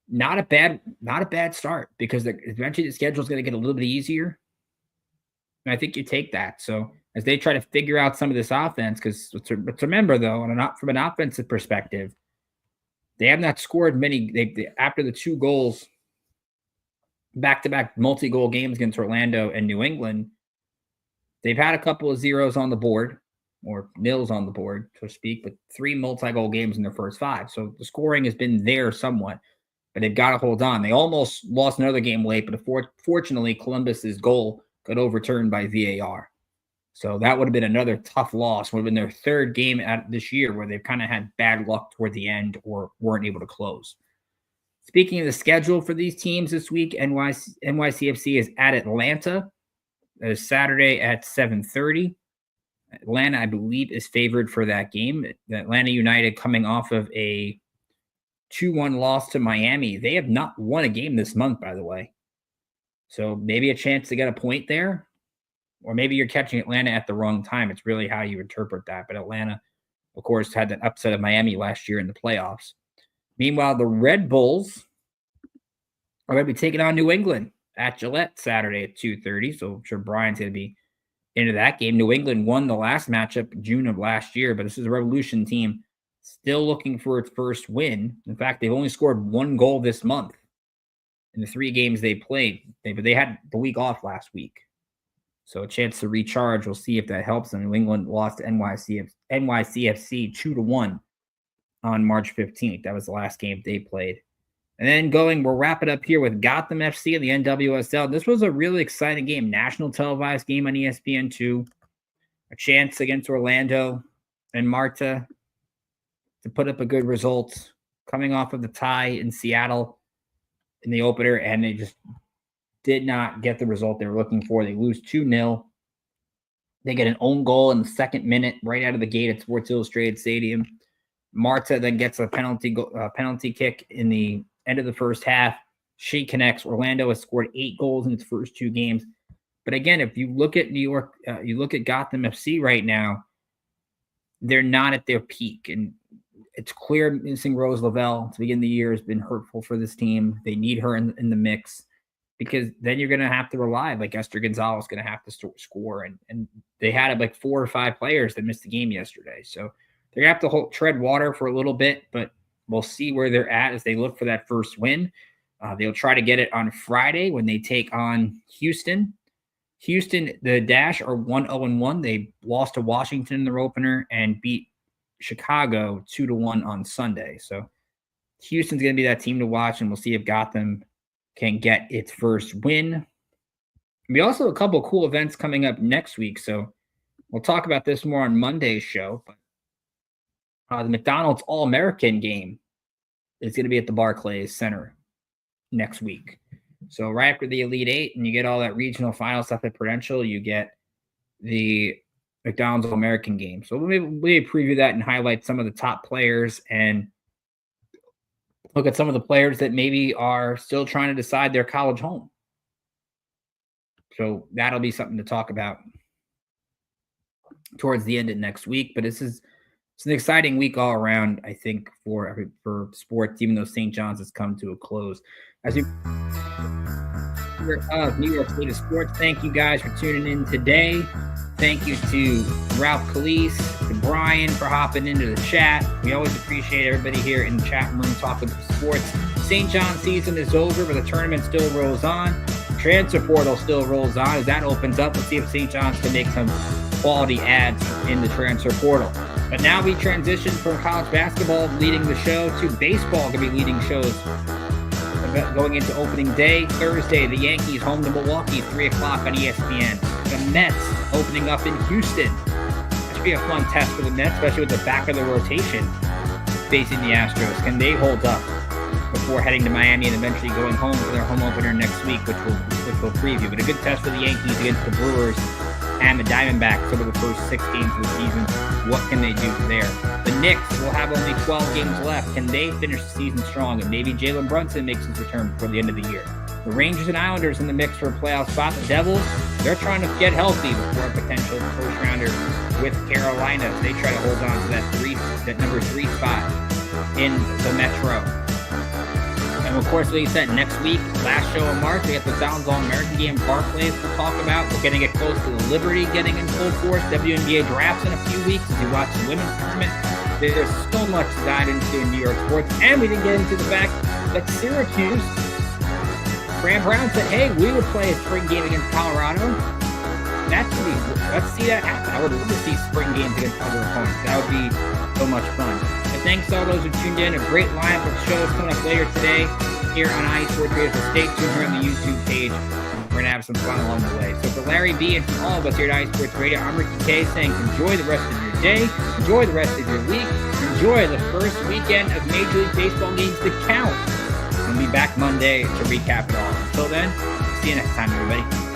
not a bad start because eventually the schedule is going to get a little bit easier. And I think you take that. So as they try to figure out some of this offense, because let's remember though, from an offensive perspective, they have not scored many. They after the 2 goals, back-to-back multi-goal games against Orlando and New England, they've had a couple of zeros on the board, or nils on the board, so to speak, but 3 multi-goal games in their first 5. So the scoring has been there somewhat, but they've got to hold on. They almost lost another game late, but fortunately, Columbus's goal got overturned by VAR. So that would have been another tough loss. Would have been their 3rd game this year where they've kind of had bad luck toward the end or weren't able to close. Speaking of the schedule for these teams this week, NYCFC is at Atlanta. That is Saturday at 7:30. Atlanta, I believe, is favored for that game. Atlanta United coming off of a 2-1 loss to Miami. They have not won a game this month, by the way. So maybe a chance to get a point there. Or maybe you're catching Atlanta at the wrong time. It's really how you interpret that. But Atlanta, of course, had that upset of Miami last year in the playoffs. Meanwhile, the Red Bulls are going to be taking on New England at Gillette Saturday at 2:30. So I'm sure Brian's going to be into that game. New England won the last matchup June of last year, but this is a Revolution team still looking for its first win. In fact, they've only scored 1 goal this month in the 3 games they played. But they had the week off last week. So a chance to recharge. We'll see if that helps them. New England lost to NYCFC 2-1 on March 15th. That was the last game they played. And then we'll wrap it up here with Gotham FC and the NWSL. This was a really exciting game. National televised game on ESPN2. A chance against Orlando and Marta to put up a good result, coming off of the tie in Seattle in the opener, and they just did not get the result they were looking for. They lose 2-0. They get an own goal in the 2nd minute right out of the gate at Sports Illustrated Stadium. Marta then gets a penalty kick in the end of the first half. She connects. Orlando has scored 8 goals in its first 2 games. But again, if you look at New York, you look at Gotham FC right now, they're not at their peak. And it's clear missing Rose Lavelle to begin the year has been hurtful for this team. They need her in the mix, because then you're going to have to rely, like Esther Gonzalez is going to have to score. And they had like 4 or 5 players that missed the game yesterday. So they're going to have to tread water for a little bit, but we'll see where they're at as they look for that first win. They'll try to get it on Friday when they take on Houston. Houston, the Dash, are 1-0-1. They lost to Washington in their opener and beat Chicago 2-1 on Sunday. So Houston's going to be that team to watch, and we'll see if Gotham can get its first win. We also have a couple of cool events coming up next week, so we'll talk about this more on Monday's show. But the McDonald's All-American game is going to be at the Barclays Center next week. So right after the Elite Eight and you get all that regional final stuff at Prudential, you get the McDonald's All-American game. So we'll preview that and highlight some of the top players and look at some of the players that maybe are still trying to decide their college home. So that'll be something to talk about towards the end of next week. But it's an exciting week all around, I think, for sports, even though St. John's has come to a close. As you New York State of Sports, thank you guys for tuning in today. Thank you to Ralph Calise, to Brian for hopping into the chat. We always appreciate everybody here in the chat room talking sports. St. John's season is over, but the tournament still rolls on. Transfer portal still rolls on. As that opens up, let's see if St. John's can make some quality ads in the transfer portal. But now we transition from college basketball leading the show to baseball going to be leading shows going into opening day. Thursday, the Yankees home to Milwaukee, 3 o'clock on ESPN. The Mets opening up in Houston. That should be a fun test for the Mets, especially with the back of the rotation facing the Astros. Can they hold up before heading to Miami and eventually going home for their home opener next week, which we'll preview. But a good test for the Yankees against the Brewers and the Diamondbacks over the first 6 games of the season. What can they do there? The Knicks will have only 12 games left. Can they finish the season strong? And maybe Jalen Brunson makes his return before the end of the year. The Rangers and Islanders in the mix for a playoff spot. The Devils, they're trying to get healthy before a potential first rounder with Carolina. They try to hold on to that number 3 spot in the Metro. And of course, like you said, next week, last show in March, we have the McDonald's All-American game Barclays to talk about. We're going to get close to the Liberty getting in full force. WNBA drafts in a few weeks as you watch the women's tournament. There's so much to dive into in New York sports. And we didn't get into the fact that Syracuse, Fran Brown said, hey, we would play a spring game against Colorado. Let's see that happen. I would love to see spring games against other opponents. That would be so much fun. And thanks to all those who tuned in. A great lineup of shows coming up later today here on IE Sports Radio. So stay tuned here on the YouTube page. We're going to have some fun along the way. So for Larry B and from all of us here at IE Sports Radio, I'm Ricky K saying enjoy the rest of your day. Enjoy the rest of your week. Enjoy the first weekend of Major League Baseball games to count. We'll be back Monday to recap it all. Until then, see you next time, everybody.